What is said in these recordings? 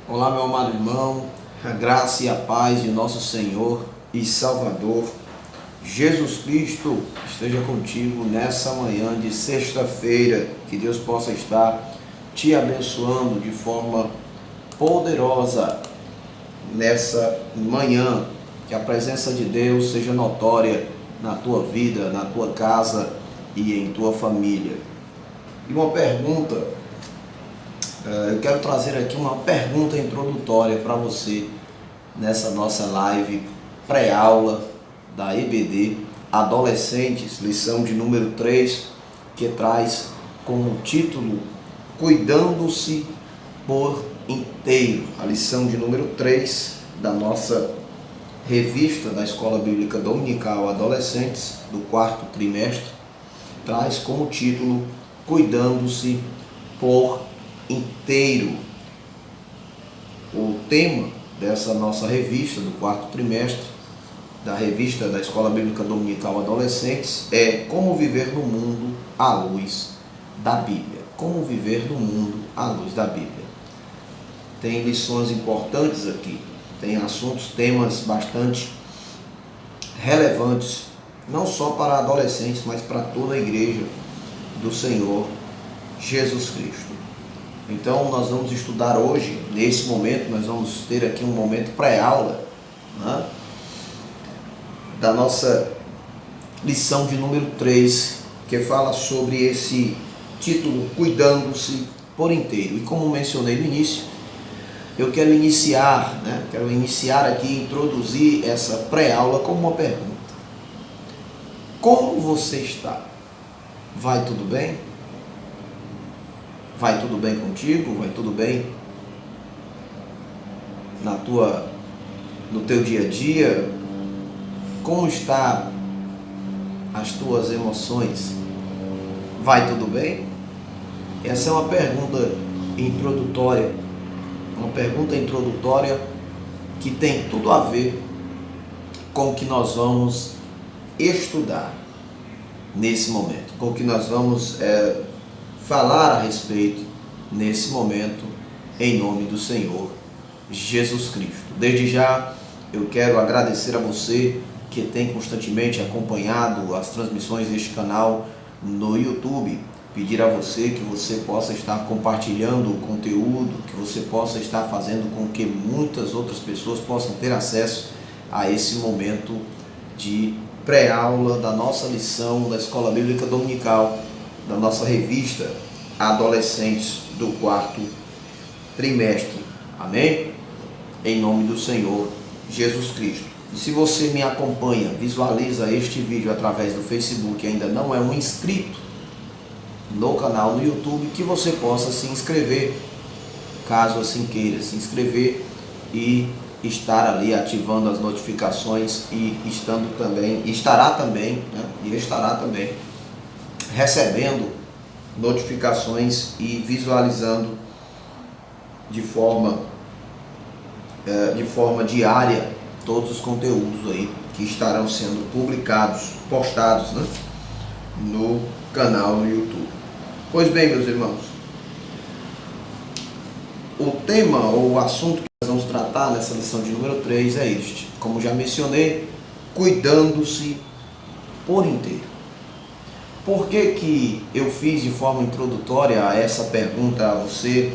Olá, meu amado irmão, a graça e a paz de nosso Senhor e Salvador Jesus Cristo esteja contigo nessa manhã de sexta-feira. Que Deus possa estar te abençoando de forma poderosa nessa manhã. Que a presença de Deus seja notória na tua vida, na tua casa e em tua família. E uma pergunta. Eu quero trazer aqui uma pergunta introdutória para você nessa nossa live pré-aula da EBD Adolescentes, lição de número 3, que traz como título Cuidando-se por inteiro. A lição de número 3 da nossa revista da Escola Bíblica Dominical Adolescentes, do quarto trimestre, traz como título Cuidando-se por inteiro. O tema dessa nossa revista do quarto trimestre, da revista da Escola Bíblica Dominical Adolescentes, é Como Viver no Mundo à Luz da Bíblia. Como viver no mundo à luz da Bíblia. Tem lições importantes aqui, tem assuntos, temas bastante relevantes, não só para adolescentes, mas para toda a igreja do Senhor Jesus Cristo. Então nós vamos estudar hoje, nesse momento, nós vamos ter aqui um momento pré-aula, né, da nossa lição de número 3, que fala sobre esse título, Cuidando-se por inteiro. E como mencionei no início, eu quero iniciar aqui, introduzir essa pré-aula com uma pergunta. Como você está? Vai tudo bem? Vai tudo bem contigo? Vai tudo bem no teu dia a dia? Como está as tuas emoções? Vai tudo bem? Essa é uma pergunta introdutória. Uma pergunta introdutória que tem tudo a ver com o que nós vamos estudar nesse momento, com o que nós vamos falar a respeito nesse momento, em nome do Senhor Jesus Cristo. Desde já eu quero agradecer a você que tem constantemente acompanhado as transmissões deste canal no YouTube, pedir a você que você possa estar compartilhando o conteúdo, que você possa estar fazendo com que muitas outras pessoas possam ter acesso a esse momento de pré-aula da nossa lição da Escola Bíblica Dominical, da nossa revista Adolescentes do quarto trimestre. Amém? Em nome do Senhor Jesus Cristo. E se você me acompanha, visualiza este vídeo através do Facebook e ainda não é um inscrito no canal no YouTube, que você possa se inscrever, caso assim queira, se inscrever e estar ali ativando as notificações e estará também recebendo notificações e visualizando de forma diária todos os conteúdos aí que estarão sendo postados, né, no canal no YouTube. Pois bem, meus irmãos, o tema ou o assunto que nós vamos tratar nessa lição de número 3 é este. Como já mencionei, cuidando-se por inteiro. Por que eu fiz de forma introdutória essa pergunta a você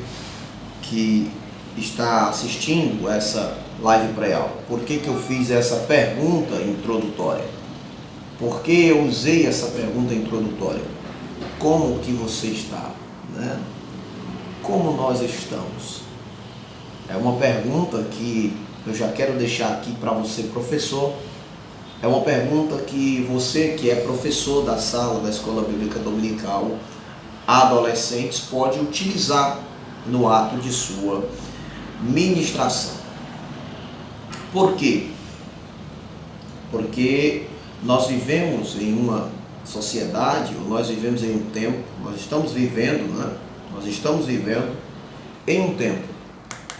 que está assistindo essa live pré-aula? Por que eu fiz essa pergunta introdutória? Por que eu usei essa pergunta introdutória? Como que você está? Né? Como nós estamos? É uma pergunta que eu já quero deixar aqui para você, professor. É uma pergunta que você, que é professor da sala da Escola Bíblica Dominical Adolescentes, pode utilizar no ato de sua ministração. Por quê? Porque nós vivemos em uma sociedade, ou nós vivemos em um tempo, nós estamos vivendo em um tempo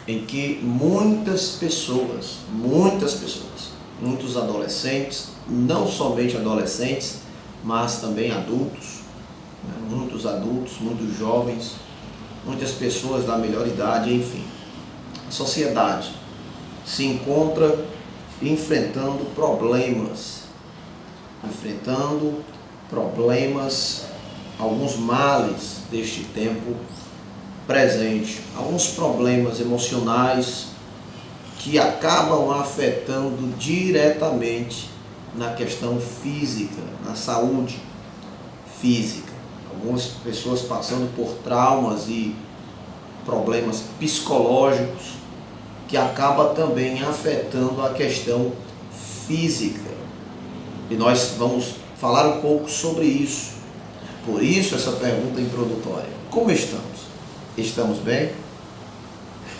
em que muitas pessoas, muitos adolescentes, não somente adolescentes, mas também adultos, né? Muitos jovens, muitas pessoas da melhor idade, enfim, a sociedade se encontra enfrentando problemas, alguns males deste tempo presente, alguns problemas emocionais que acabam afetando diretamente na questão física, na saúde física. Algumas pessoas passando por traumas e problemas psicológicos que acaba também afetando a questão física. E nós vamos falar um pouco sobre isso. Por isso essa pergunta introdutória. Como estamos? Estamos bem?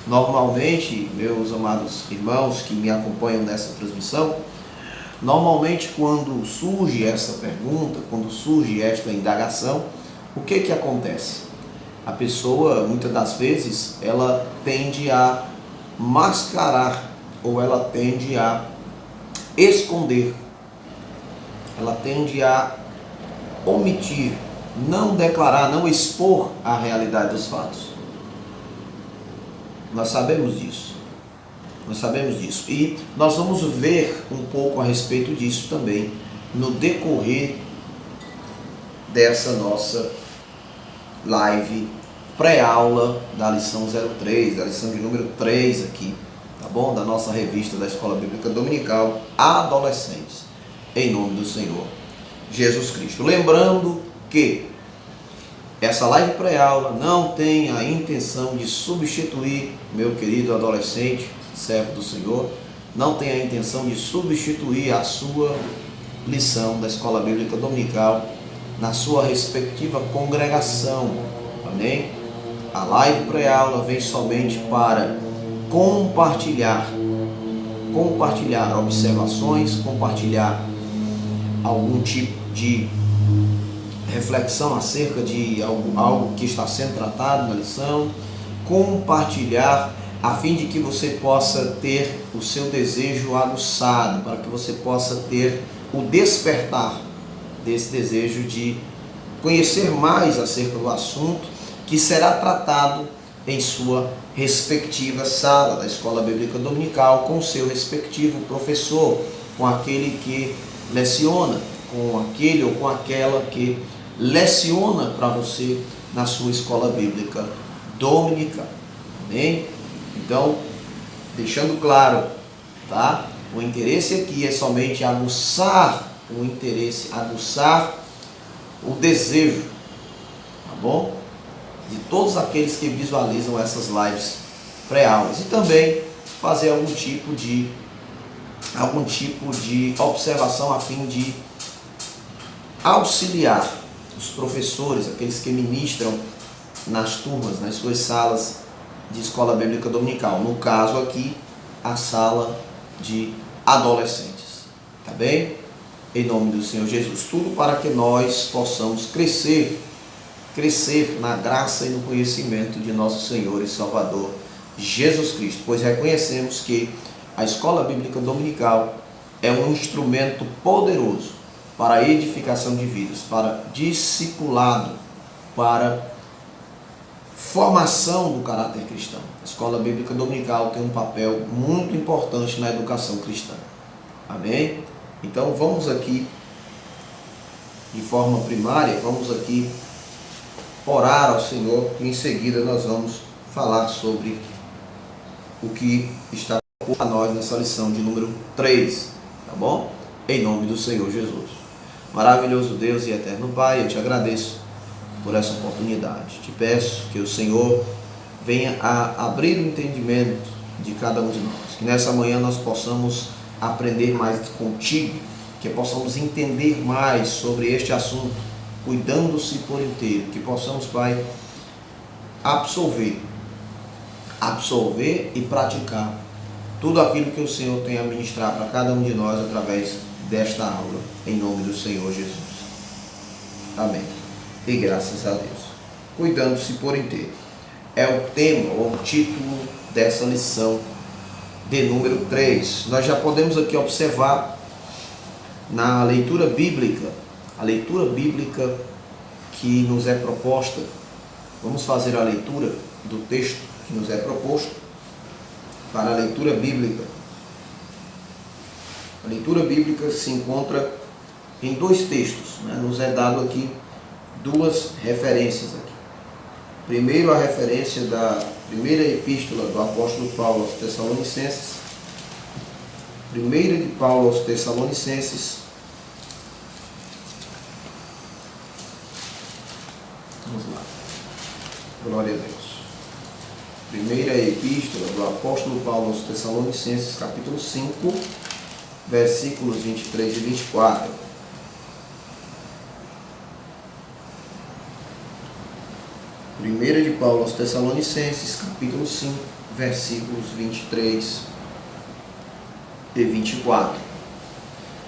Normalmente, meus amados irmãos que me acompanham nessa transmissão, normalmente quando surge essa pergunta, quando surge esta indagação, o que acontece? A pessoa, muitas das vezes, ela tende a mascarar ou ela tende a esconder, ela tende a omitir, não declarar, não expor a realidade dos fatos. Nós sabemos disso. E nós vamos ver um pouco a respeito disso também no decorrer dessa nossa live pré-aula da lição 03, da lição de número 3 aqui, tá bom? Da nossa revista da Escola Bíblica Dominical Adolescentes, em nome do Senhor Jesus Cristo. Lembrando que essa live pré-aula não tem a intenção de substituir, meu querido adolescente, servo do Senhor, não tem a intenção de substituir a sua lição da Escola Bíblica Dominical na sua respectiva congregação, amém? A live pré-aula vem somente para compartilhar observações, compartilhar algum tipo de reflexão acerca de algo que está sendo tratado na lição, compartilhar a fim de que você possa ter o seu desejo aguçado, para que você possa ter o despertar desse desejo de conhecer mais acerca do assunto que será tratado em sua respectiva sala da Escola Bíblica Dominical, com o seu respectivo professor, com aquele que leciona, com aquele ou com aquela que leciona para você na sua Escola Bíblica Dominical. Amém? Então, deixando claro, tá? O interesse aqui é somente aguçar o interesse, aguçar o desejo, tá bom? De todos aqueles que visualizam essas lives pré-aulas, e também fazer algum tipo de observação a fim de auxiliar os professores, aqueles que ministram nas turmas, nas suas salas de Escola Bíblica Dominical, no caso aqui, a sala de adolescentes, tá bem? Em nome do Senhor Jesus, tudo para que nós possamos crescer na graça e no conhecimento de nosso Senhor e Salvador Jesus Cristo, pois reconhecemos que a Escola Bíblica Dominical é um instrumento poderoso para a edificação de vidas, para discipulado, para formação do caráter cristão. A Escola Bíblica Dominical tem um papel muito importante na educação cristã. Amém? Então vamos aqui, de forma primária, vamos aqui orar ao Senhor e em seguida nós vamos falar sobre o que está por nós nessa lição de número 3, tá bom? Em nome do Senhor Jesus. Maravilhoso Deus e eterno Pai, eu te agradeço por essa oportunidade. Te peço que o Senhor venha a abrir o entendimento de cada um de nós, que nessa manhã nós possamos aprender mais contigo, que possamos entender mais sobre este assunto, cuidando-se por inteiro, que possamos, Pai, absorver e praticar tudo aquilo que o Senhor tem a ministrar para cada um de nós através desta aula, em nome do Senhor Jesus. Amém. E graças a Deus. Cuidando-se por inteiro. É o tema, ou o título dessa lição de número 3. Nós já podemos aqui observar na leitura bíblica, a leitura bíblica que nos é proposta. Vamos fazer a leitura do texto que nos é proposto. para a leitura bíblica. A leitura bíblica se encontra em dois textos, né? Nos é dado aqui duas referências aqui. Primeiro, a referência da primeira epístola do apóstolo Paulo aos Tessalonicenses. Primeira de Paulo aos Tessalonicenses. Vamos lá. Glória a Deus. Primeira epístola do apóstolo Paulo aos Tessalonicenses, capítulo 5, versículos 23 e 24. Primeira de Paulo aos Tessalonicenses, capítulo 5, versículos 23 e 24.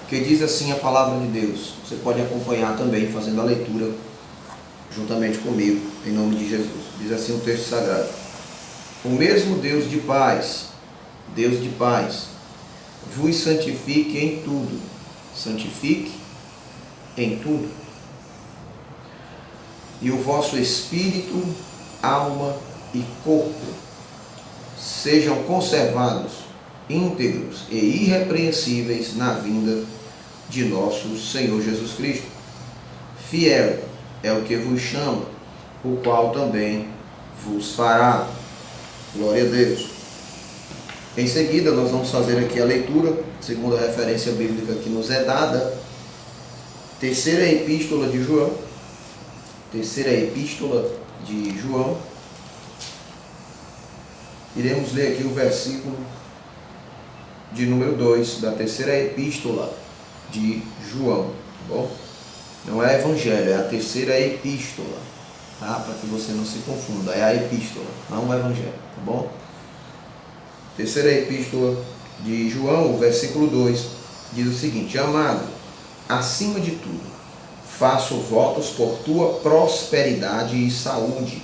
Que diz assim a palavra de Deus. Você pode acompanhar também fazendo a leitura juntamente comigo, em nome de Jesus. Diz assim o texto sagrado: o mesmo Deus de paz, vos santifique em tudo. Santifique em tudo. E o vosso espírito, alma e corpo sejam conservados íntegros e irrepreensíveis na vinda de nosso Senhor Jesus Cristo. Fiel é o que vos chama, o qual também vos fará. Glória a Deus. Em seguida, nós vamos fazer aqui a leitura, segundo a referência bíblica que nos é dada, terceira epístola de João. Terceira epístola de João. Iremos ler aqui o versículo de número 2 da terceira epístola de João, tá bom? Não é evangelho, é a terceira epístola, tá? Para que você não se confunda, é a epístola, não o evangelho, tá bom? Terceira epístola de João, o versículo 2, diz o seguinte: amado, acima de tudo, faço votos por tua prosperidade e saúde,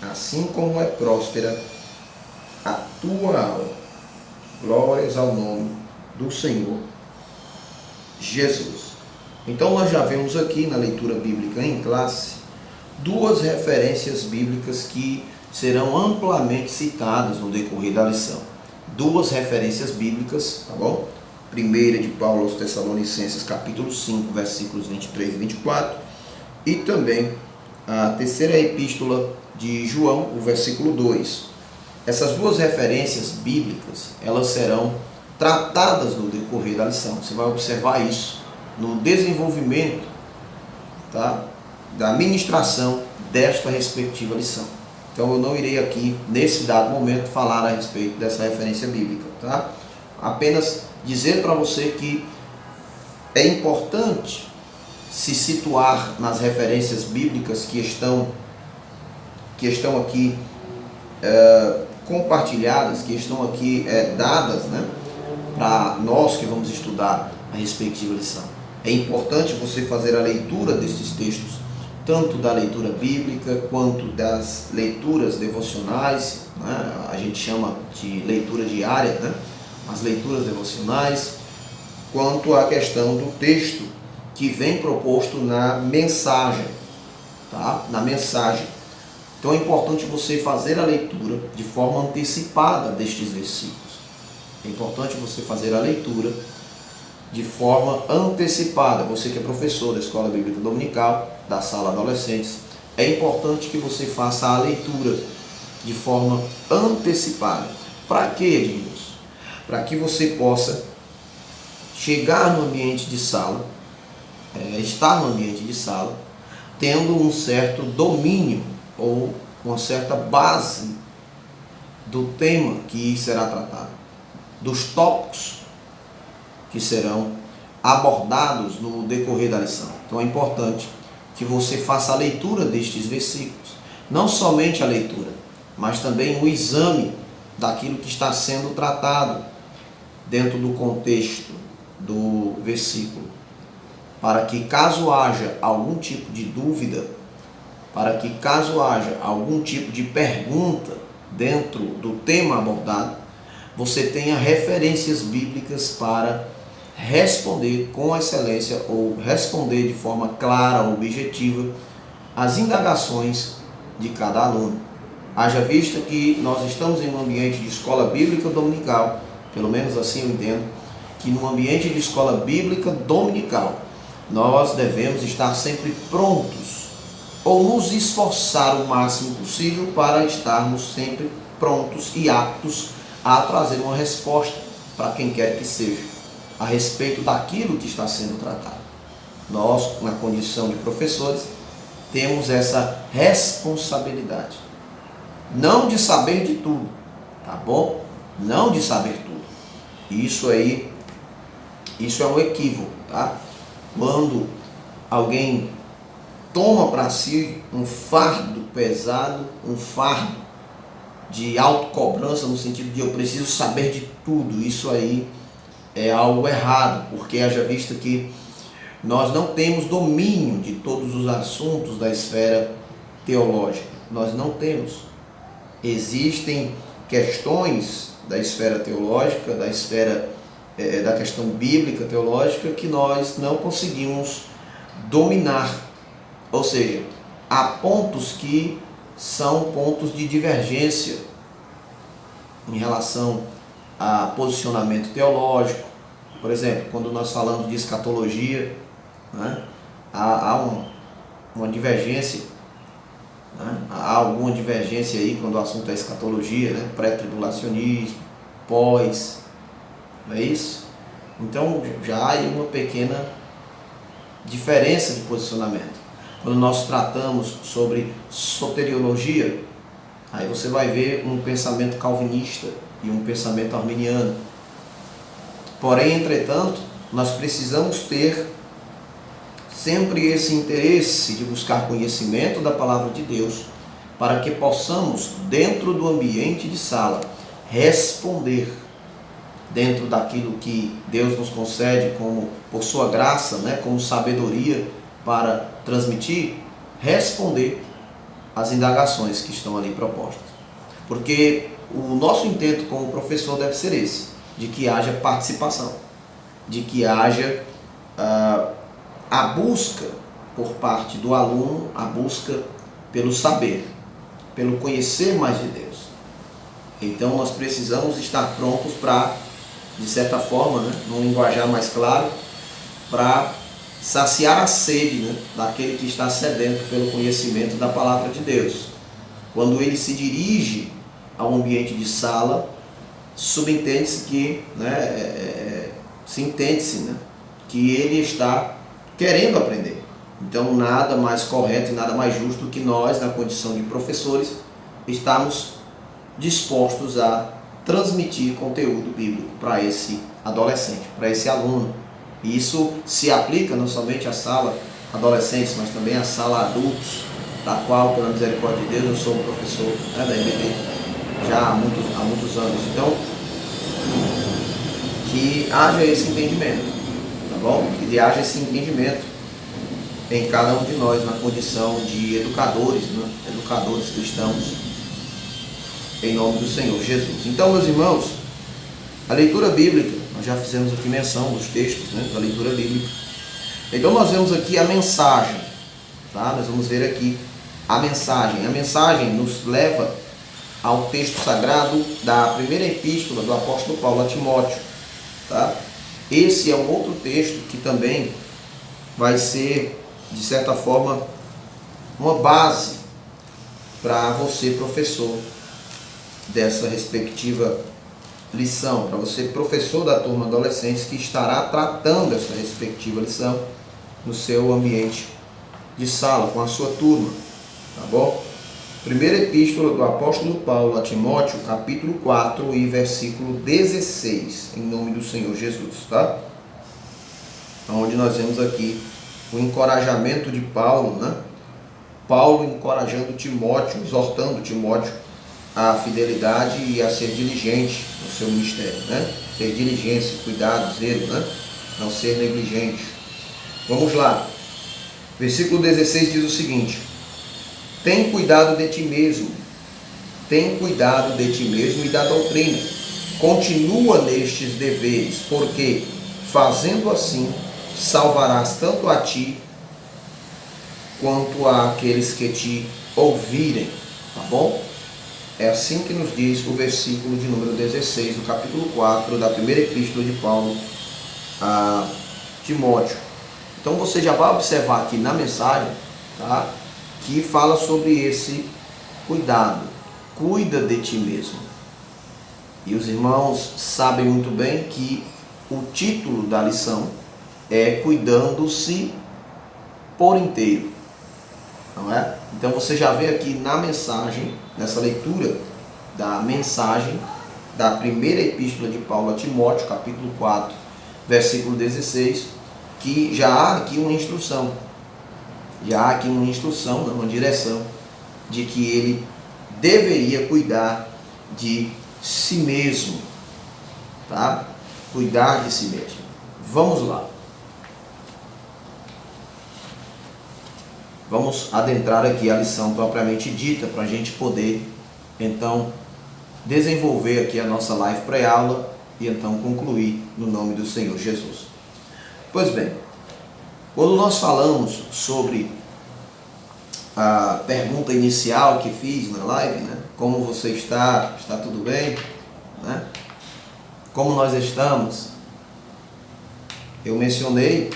assim como é próspera a tua alma. Glórias ao nome do Senhor Jesus. Então nós já vemos aqui na leitura bíblica em classe duas referências bíblicas que serão amplamente citadas no decorrer da lição. Duas referências bíblicas, tá bom? Primeira de Paulo aos Tessalonicenses, capítulo 5, versículos 23 e 24, e também a terceira epístola de João, o versículo 2. Essas duas referências bíblicas, elas serão tratadas no decorrer da lição. Você vai observar isso no desenvolvimento, tá, da ministração desta respectiva lição. Então eu não irei aqui, nesse dado momento, falar a respeito dessa referência bíblica, tá? Apenas dizer para você que é importante se situar nas referências bíblicas que estão aqui compartilhadas, que estão aqui dadas, né, para nós que vamos estudar a respectiva lição. É importante você fazer a leitura desses textos, tanto da leitura bíblica quanto das leituras devocionais, né? A gente chama de leitura diária, né? As leituras devocionais, quanto à questão do texto que vem proposto na mensagem, tá? Na mensagem. Então é importante você fazer a leitura de forma antecipada destes versículos. É importante você fazer a leitura de forma antecipada. Você que é professor da Escola Bíblica Dominical, da Sala Adolescentes, é importante que você faça a leitura de forma antecipada. Para quê, Edilson? Para que você possa chegar no ambiente de sala, estar no ambiente de sala, tendo um certo domínio ou uma certa base do tema que será tratado, dos tópicos que serão abordados no decorrer da lição. Então é importante que você faça a leitura destes versículos, não somente a leitura, mas também o exame daquilo que está sendo tratado dentro do contexto do versículo, para que caso haja algum tipo de dúvida, para que caso haja algum tipo de pergunta dentro do tema abordado, você tenha referências bíblicas para responder com excelência ou responder de forma clara, objetiva, as indagações de cada aluno. Haja vista que nós estamos em um ambiente de escola bíblica dominical, pelo menos assim eu entendo, que no ambiente de escola bíblica dominical, nós devemos estar sempre prontos, ou nos esforçar o máximo possível para estarmos sempre prontos e aptos a trazer uma resposta para quem quer que seja, a respeito daquilo que está sendo tratado. Nós, na condição de professores, temos essa responsabilidade. Não de saber de tudo, tá bom? Não de saber tudo. Isso é um equívoco, tá? Quando alguém toma para si um fardo pesado, um fardo de autocobrança, no sentido de eu preciso saber de tudo, isso aí é algo errado, porque haja vista que nós não temos domínio de todos os assuntos da esfera teológica. Nós não temos. Existem questões da esfera teológica, da esfera da questão bíblica teológica, que nós não conseguimos dominar. Ou seja, há pontos que são pontos de divergência em relação a posicionamento teológico. Por exemplo, quando nós falamos de escatologia, né, há uma divergência, né, há alguma divergência aí quando o assunto é escatologia, né, pré-tribulacionismo, pós, não é isso? Então já há aí uma pequena diferença de posicionamento. Quando nós tratamos sobre soteriologia, aí você vai ver um pensamento calvinista e um pensamento arminiano. Porém, entretanto, nós precisamos ter sempre esse interesse de buscar conhecimento da palavra de Deus, para que possamos, dentro do ambiente de sala, responder dentro daquilo que Deus nos concede como por sua graça, né, como sabedoria para transmitir, responder às indagações que estão ali propostas. Porque o nosso intento como professor deve ser esse, de que haja participação, de que haja a busca por parte do aluno, a busca pelo saber, pelo conhecer mais de Deus. Então nós precisamos estar prontos para, de certa forma, né, num linguajar mais claro, para saciar a sede, né, daquele que está sedento pelo conhecimento da palavra de Deus. Quando ele se dirige ao ambiente de sala, subentende-se que, se entende-se, né, que ele está querendo aprender. Então nada mais correto e nada mais justo que nós, na condição de professores, estarmos dispostos a transmitir conteúdo bíblico para esse adolescente, para esse aluno. E isso se aplica não somente à sala adolescentes, mas também à sala adultos, da qual, pela misericórdia de Deus, eu sou um professor, né, da EBD já há muitos anos. Então, que haja esse entendimento, tá bom? Que haja esse entendimento em cada um de nós, na condição de educadores, né? Educadores cristãos, em nome do Senhor Jesus. Então, meus irmãos, a leitura bíblica, nós já fizemos aqui menção dos textos, né, da leitura bíblica. Então nós vemos aqui a mensagem, tá? Nós vamos ver aqui a mensagem. A mensagem nos leva ao texto sagrado da primeira epístola do apóstolo Paulo a Timóteo, tá? Esse é um outro texto que também vai ser, de certa forma, uma base para você, professor, dessa respectiva lição, para você, professor da turma adolescentes, que estará tratando essa respectiva lição no seu ambiente de sala, com a sua turma, tá bom? Primeira epístola do apóstolo Paulo a Timóteo, capítulo 4 e versículo 16, em nome do Senhor Jesus, tá? Onde nós vemos aqui o encorajamento de Paulo, né? Paulo encorajando Timóteo, exortando Timóteo à fidelidade e a ser diligente no seu ministério, né? Ter diligência, cuidado, zelo, né? Não ser negligente. Vamos lá. Versículo 16 diz o seguinte: tem cuidado de ti mesmo, tem cuidado de ti mesmo e da doutrina. Continua nestes deveres, porque, fazendo assim, salvarás tanto a ti quanto àqueles que te ouvirem. Tá bom? É assim que nos diz o versículo de número 16 do capítulo 4 da primeira epístola de Paulo a Timóteo. Então você já vai observar aqui na mensagem, tá, que fala sobre esse cuidado. Cuida de ti mesmo. E os irmãos sabem muito bem que o título da lição é Cuidando-se por inteiro. Não é? Então você já vê aqui na mensagem, nessa leitura da mensagem da primeira epístola de Paulo a Timóteo, capítulo 4, versículo 16, que já há aqui uma instrução. Já há aqui uma instrução, uma direção de que ele deveria cuidar de si mesmo, tá? Cuidar de si mesmo. Vamos lá. Vamos adentrar aqui a lição propriamente dita para a gente poder, então, desenvolver aqui a nossa live pré-aula e então concluir no nome do Senhor Jesus. Pois bem, quando nós falamos sobre a pergunta inicial que fiz na live, né? Como você está? Está tudo bem? Né? Como nós estamos? Eu mencionei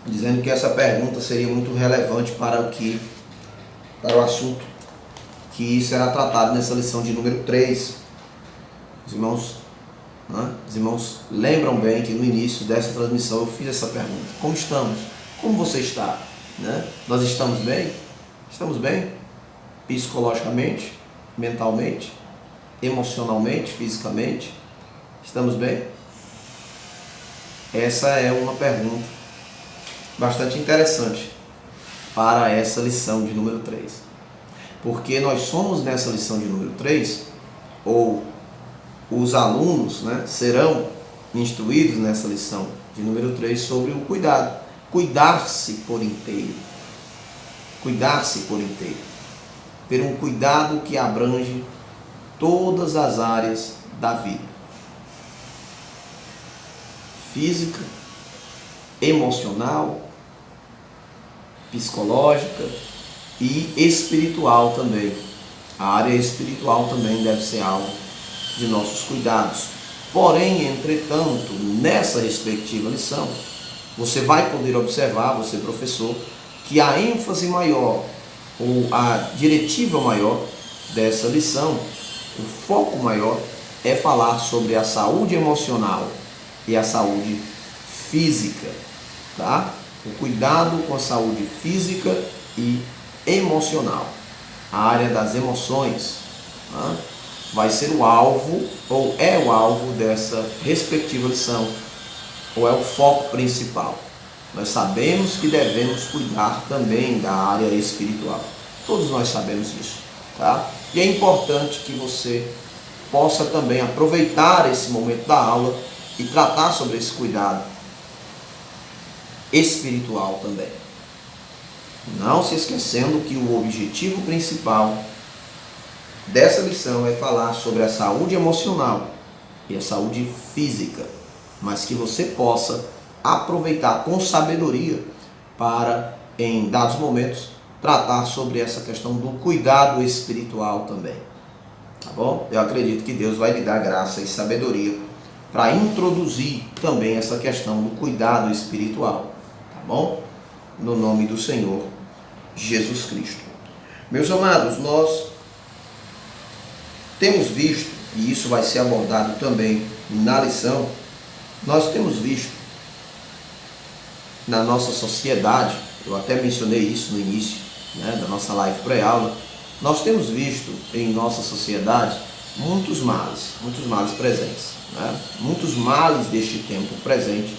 dizendo que essa pergunta seria muito relevante para o assunto que será tratado nessa lição de número 3. Os irmãos lembram bem que no início dessa transmissão eu fiz essa pergunta: como estamos? Como você está? Né? Nós estamos bem? Estamos bem? Psicologicamente, mentalmente, emocionalmente, fisicamente? Estamos bem? Essa é uma pergunta bastante interessante para essa lição de número 3. Porque nós somos nessa lição de número 3, ou os alunos, né, serão instruídos nessa lição de número 3 sobre o cuidado. Cuidar-se por inteiro. Cuidar-se por inteiro. Ter um cuidado que abrange todas as áreas da vida. Física, emocional, psicológica e espiritual também. A área espiritual também deve ser alvo de nossos cuidados. Porém, entretanto, nessa respectiva lição, você vai poder observar, você professor, que a ênfase maior, ou a diretiva maior dessa lição, o foco maior, é falar sobre a saúde emocional e a saúde física, tá? O cuidado com a saúde física e emocional. A área das emoções, tá? Vai ser o alvo, ou é o alvo dessa respectiva lição, ou é o foco principal. Nós sabemos que devemos cuidar também da área espiritual. Todos nós sabemos isso, tá? E é importante que você possa também aproveitar esse momento da aula e tratar sobre esse cuidado espiritual também. Não se esquecendo que o objetivo principal dessa lição é falar sobre a saúde emocional e a saúde física, mas que você possa aproveitar com sabedoria para, em dados momentos, tratar sobre essa questão do cuidado espiritual também. Tá bom? Eu acredito que Deus vai lhe dar graça e sabedoria para introduzir também essa questão do cuidado espiritual. Tá bom? No nome do Senhor Jesus Cristo. Meus amados, nós temos visto, e isso vai ser abordado também na lição, nós temos visto na nossa sociedade, eu até mencionei isso no início, né, da nossa live pré-aula, nós temos visto em nossa sociedade muitos males presentes, né, muitos males deste tempo presente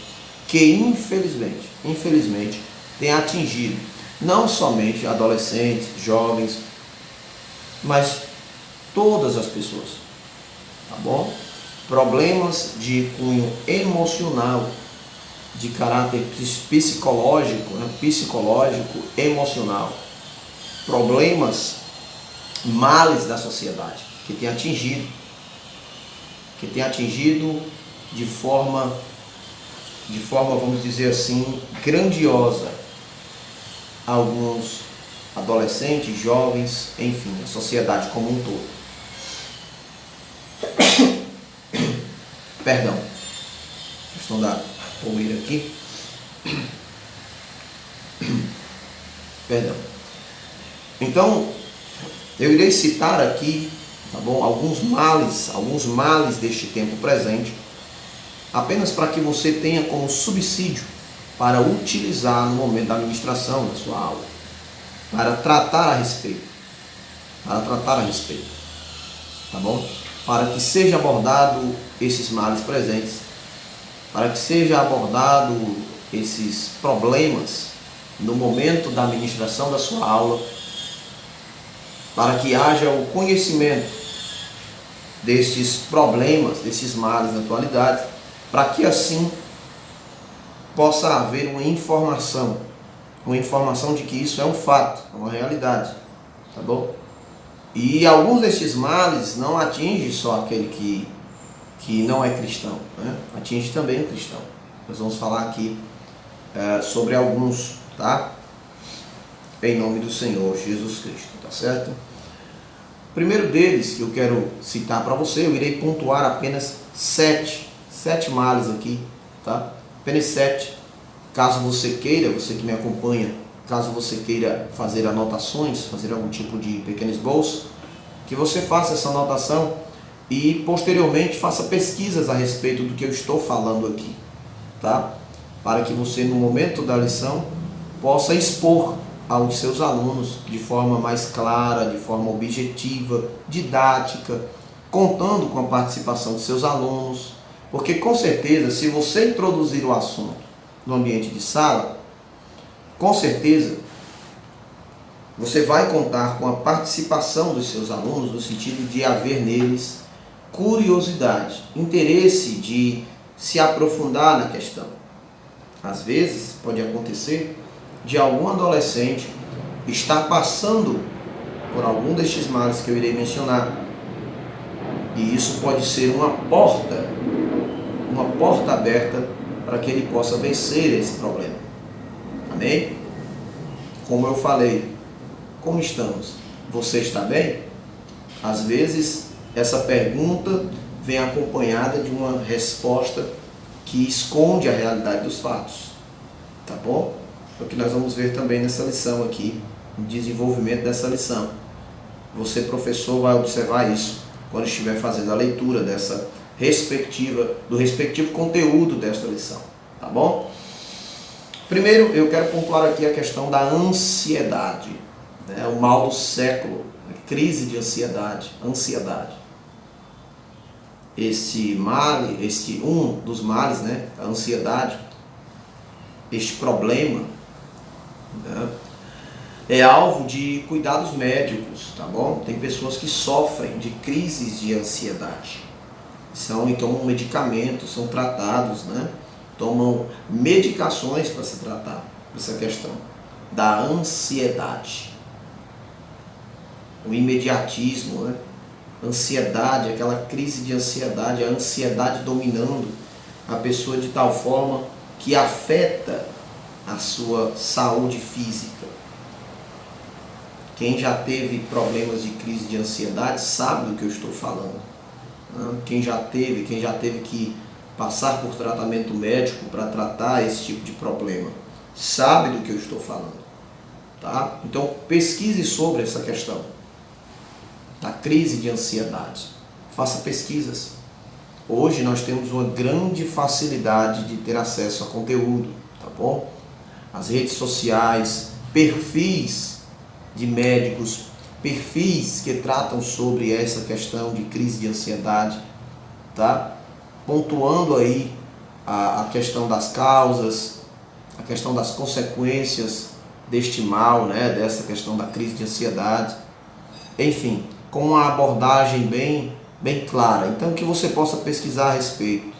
que infelizmente tem atingido não somente adolescentes, jovens, mas todas as pessoas, tá bom? Problemas de cunho emocional, de caráter psicológico, né? Psicológico, emocional, problemas, males da sociedade que tem atingido de forma, vamos dizer assim, grandiosa alguns adolescentes, jovens, enfim, a sociedade como um todo. Perdão. Questão da poeira aqui. Perdão. Então, eu irei citar aqui, tá bom, alguns males deste tempo presente, apenas para que você tenha como subsídio para utilizar no momento da ministração da sua aula, para tratar a respeito, tá bom? Para que seja abordado esses males presentes, para que seja abordado esses problemas no momento da ministração da sua aula, para que haja o conhecimento destes problemas, desses males na atualidade, para que assim possa haver uma informação de que isso é um fato, é uma realidade, tá bom? E alguns destes males não atingem só aquele que não é cristão, né? Atinge também o cristão. Nós vamos falar aqui sobre alguns, tá? Em nome do Senhor Jesus Cristo, tá certo? O primeiro deles que eu quero citar para você, eu irei pontuar apenas sete males aqui, tá? Apenas 7. Caso você queira, você que me acompanha, caso você queira fazer anotações, fazer algum tipo de pequeno esboço, que você faça essa anotação e posteriormente faça pesquisas a respeito do que eu estou falando aqui, tá? Para que você no momento da lição possa expor aos seus alunos de forma mais clara, de forma objetiva, didática, contando com a participação de seus alunos, porque com certeza se você introduzir o assunto no ambiente de sala, com certeza você vai contar com a participação dos seus alunos no sentido de haver neles curiosidade, interesse de se aprofundar na questão. Às vezes pode acontecer de algum adolescente estar passando por algum destes males que eu irei mencionar, e isso pode ser uma porta aberta para que ele possa vencer esse problema. Amém? Como eu falei, como estamos? Você está bem? Às vezes essa pergunta vem acompanhada de uma resposta que esconde a realidade dos fatos, tá bom? É o que nós vamos ver também nessa lição aqui, no desenvolvimento dessa lição. Você, professor, vai observar isso quando estiver fazendo a leitura do respectivo conteúdo desta lição, tá bom? Primeiro, eu quero pontuar aqui a questão da ansiedade, né? O mal do século, a crise de ansiedade. Um dos males, né? A ansiedade, este problema, né? É alvo de cuidados médicos, tá bom? Tem pessoas que sofrem de crises de ansiedade. E tomam medicamentos, são tratados, né? Tomam medicações para se tratar dessa questão da ansiedade. O imediatismo, né? Ansiedade, aquela crise de ansiedade, a ansiedade dominando a pessoa de tal forma que afeta a sua saúde física. Quem já teve problemas de crise de ansiedade sabe do que eu estou falando. Quem já teve que passar por tratamento médico para tratar esse tipo de problema sabe do que eu estou falando, tá? Então pesquise sobre essa questão da crise de ansiedade. Faça pesquisas. Hoje nós temos uma grande facilidade de ter acesso a conteúdo, tá bom? As redes sociais, perfis de médicos, perfis que tratam sobre essa questão de crise de ansiedade, tá? Pontuando aí a questão das causas, a questão das consequências deste mal, né? Dessa questão da crise de ansiedade, enfim, com uma abordagem bem clara, então que você possa pesquisar a respeito.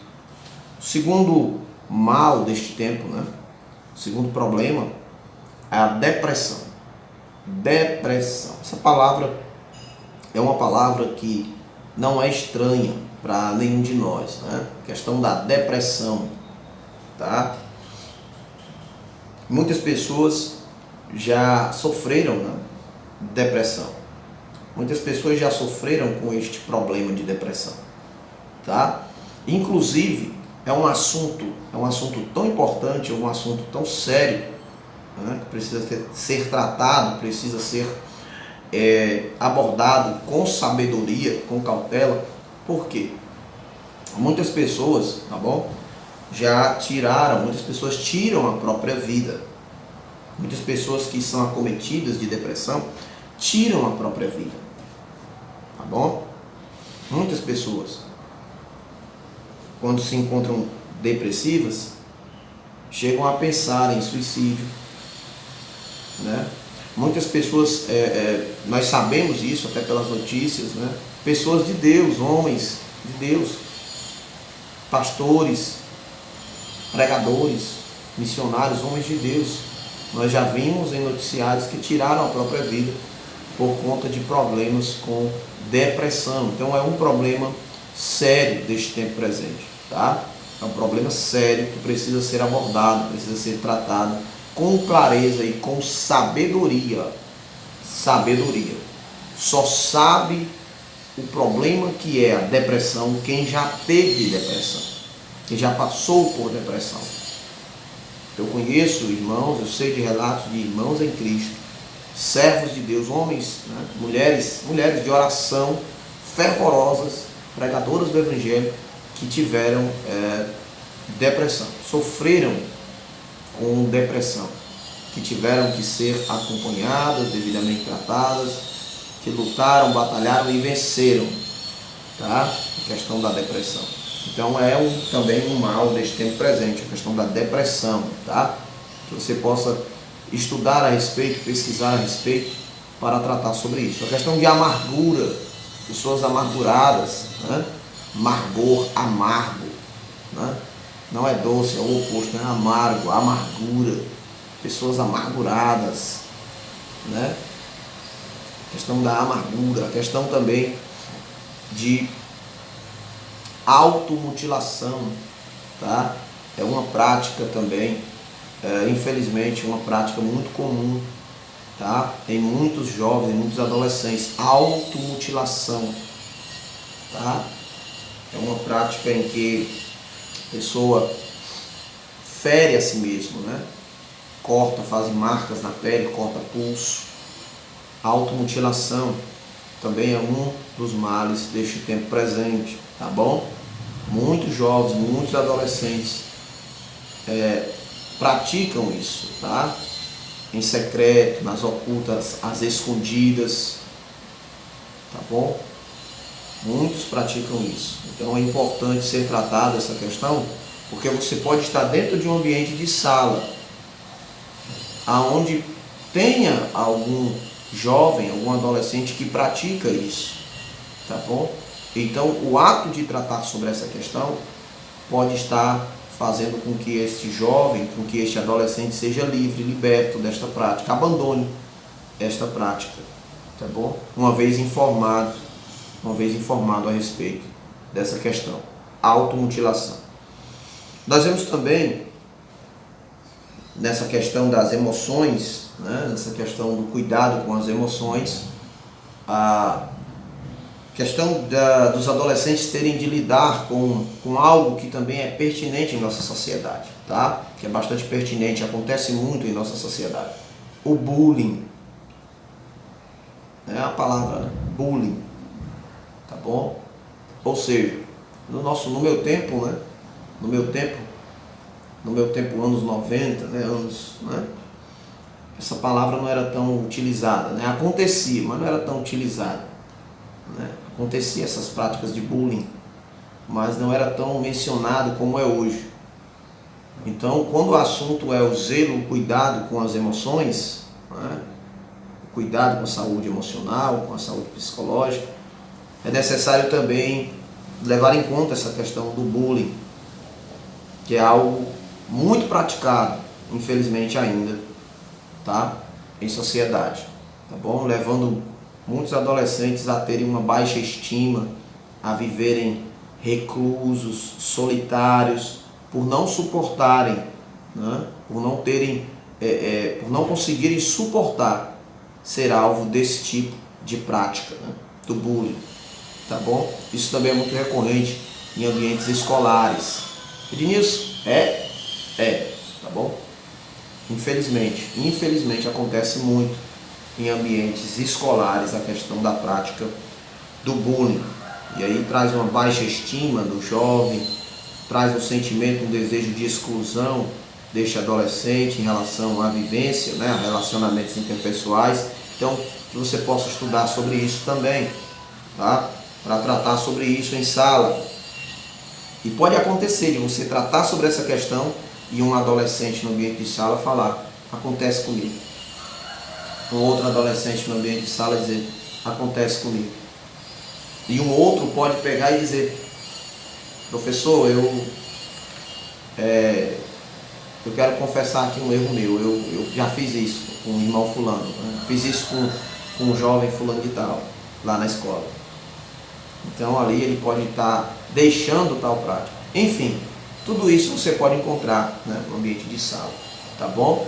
O segundo mal deste tempo, né? O segundo problema é a depressão. Depressão. Essa palavra é uma palavra que não é estranha para nenhum de nós, né? A questão da depressão, tá? Muitas pessoas já sofreram, né? Depressão. Muitas pessoas já sofreram com este problema de depressão, tá? Inclusive, é um assunto tão importante, é um assunto tão sério, né, que precisa ser tratado, precisa ser abordado com sabedoria, com cautela. Por quê? Muitas pessoas, tá bom? Muitas pessoas tiram a própria vida. Muitas pessoas que são acometidas de depressão tiram a própria vida, tá bom? Muitas pessoas, quando se encontram depressivas, chegam a pensar em suicídio, né? Muitas pessoas, nós sabemos isso até pelas notícias, né? Pessoas de Deus, homens de Deus, pastores, pregadores, missionários, homens de Deus, nós já vimos em noticiários que tiraram a própria vida por conta de problemas com depressão. Então é um problema sério deste tempo presente, tá? É um problema sério que precisa ser abordado, precisa ser tratado com clareza e com sabedoria. Sabedoria. Só sabe o problema que é a depressão quem já teve depressão, quem já passou por depressão. Eu conheço irmãos, eu sei de relatos de irmãos em Cristo, servos de Deus, homens, né, mulheres de oração, fervorosas, pregadoras do Evangelho, que tiveram depressão, sofreram com depressão, que tiveram que ser acompanhadas, devidamente tratadas, que lutaram, batalharam e venceram, tá? A questão da depressão. Então também um mal deste tempo presente, a questão da depressão, tá? Que você possa estudar a respeito, pesquisar a respeito para tratar sobre isso. A questão de amargura, pessoas amarguradas, né? Amargor, amargo, né? Não é doce, é o oposto, é amargo, amargura, pessoas amarguradas, né? A questão da amargura, a questão também de automutilação, tá? É uma prática também, infelizmente, uma prática muito comum, tá? Em muitos jovens, em muitos adolescentes, automutilação, tá? É uma prática em que a pessoa fere a si mesmo, né? Corta, faz marcas na pele, corta pulso. Automutilação também é um dos males deste tempo presente, tá bom? Muitos jovens, muitos adolescentes praticam isso, tá? Em secreto, nas ocultas, às escondidas, tá bom? Muitos praticam isso. Então é importante ser tratada essa questão, porque você pode estar dentro de um ambiente de sala, aonde tenha algum jovem, algum adolescente que pratica isso, tá bom? Então o ato de tratar sobre essa questão pode estar fazendo com que este jovem, com que este adolescente seja livre, liberto desta prática, abandone esta prática, tá bom? Uma vez informado a respeito dessa questão, automutilação. Nós vemos também nessa questão das emoções, né, nessa questão do cuidado com as emoções, a questão dos adolescentes terem de lidar com algo que também é pertinente em nossa sociedade, tá? Que é bastante pertinente, acontece muito em nossa sociedade. O bullying. É a palavra, né? Bullying. Tá bom? Ou seja, no meu tempo, né? No meu tempo, anos 90, né? Essa palavra não era tão utilizada, né? Acontecia, mas não era tão utilizada, né? Acontecia essas práticas de bullying, mas não era tão mencionado como é hoje. Então, quando o assunto é o zelo, o cuidado com as emoções, né? O cuidado com a saúde emocional, com a saúde psicológica, é necessário também levar em conta essa questão do bullying, que é algo muito praticado, infelizmente ainda, tá? Em sociedade, tá bom? Levando muitos adolescentes a terem uma baixa estima, a viverem reclusos, solitários, por não suportarem, né? Por não terem, por não conseguirem suportar ser alvo desse tipo de prática, né? Do bullying, tá bom? Isso também é muito recorrente em ambientes escolares. Ednilson, tá bom? Infelizmente acontece muito em ambientes escolares a questão da prática do bullying. E aí traz uma baixa estima do jovem, traz um sentimento, um desejo de exclusão deste adolescente em relação à vivência, né, a relacionamentos interpessoais. Então, que você possa estudar sobre isso também, tá? Para tratar sobre isso em sala. E pode acontecer de você tratar sobre essa questão e um adolescente no ambiente de sala falar, acontece comigo. Um outro adolescente no ambiente de sala dizer, acontece comigo. E um outro pode pegar e dizer, professor, eu quero confessar aqui um erro meu, eu já fiz isso com o irmão fulano, né? Fiz isso com um jovem fulano de tal, lá na escola. Então ali ele pode estar deixando tal prática. Enfim, tudo isso você pode encontrar, né, no ambiente de sala, tá bom?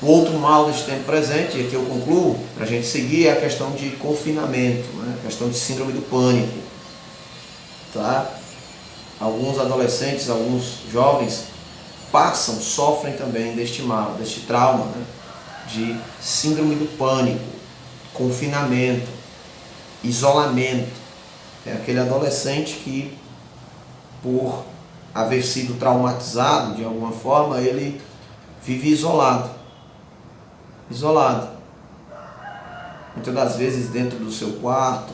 O outro mal desse tempo presente, e aqui eu concluo, para a gente seguir, é a questão de confinamento, né? A questão de síndrome do pânico, tá? Alguns adolescentes, alguns jovens sofrem também deste mal, deste trauma, né? De síndrome do pânico, confinamento, isolamento. É aquele adolescente que, por haver sido traumatizado de alguma forma, ele vive isolado. Muitas das vezes dentro do seu quarto,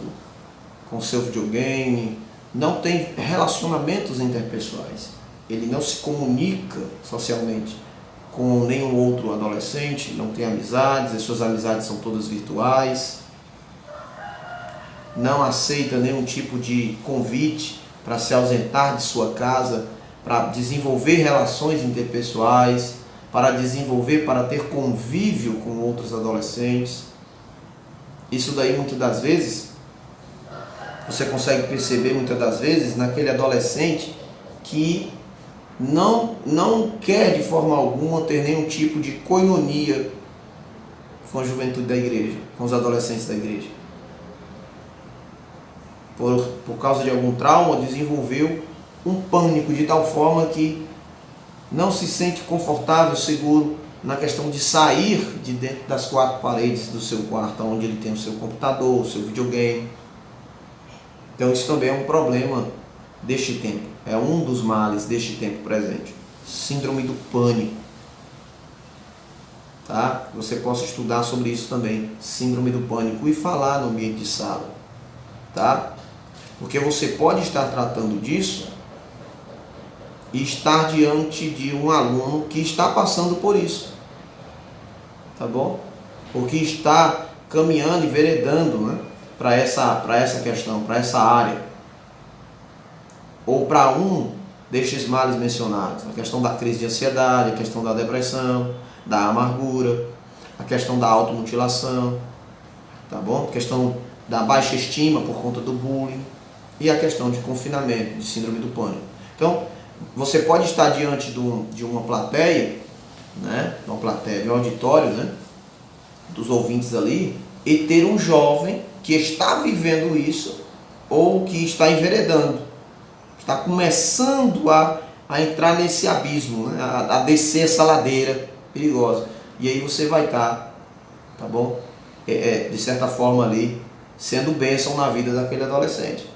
com seu videogame, não tem relacionamentos interpessoais. Ele não se comunica socialmente com nenhum outro adolescente, não tem amizades, as suas amizades são todas virtuais, não aceita nenhum tipo de convite para se ausentar de sua casa, para desenvolver relações interpessoais, para ter convívio com outros adolescentes. Isso daí muitas das vezes, você consegue perceber muitas das vezes naquele adolescente que não quer de forma alguma ter nenhum tipo de coinonia com a juventude da igreja, com os adolescentes da igreja. Por causa de algum trauma, desenvolveu um pânico de tal forma que não se sente confortável, seguro na questão de sair de dentro das quatro paredes do seu quarto, onde ele tem o seu computador, o seu videogame. Então isso também é um problema deste tempo, é um dos males deste tempo presente, síndrome do pânico, tá? Você possa estudar sobre isso também, síndrome do pânico, e falar no ambiente de sala, tá? Porque você pode estar tratando disso e estar diante de um aluno que está passando por isso, tá bom? Ou que está caminhando e veredando, né, para essa questão, para essa área, ou para um destes males mencionados, a questão da crise de ansiedade, a questão da depressão, da amargura, a questão da automutilação, tá bom? A questão da baixa estima por conta do bullying e a questão de confinamento, de síndrome do pânico. Então, você pode estar diante de uma plateia, né, uma plateia, de um auditório, né, dos ouvintes ali, e ter um jovem que está vivendo isso ou que está enveredando, está começando a entrar nesse abismo, né, a descer essa ladeira perigosa. E aí você vai estar, tá bom? De certa forma ali, sendo bênção na vida daquele adolescente.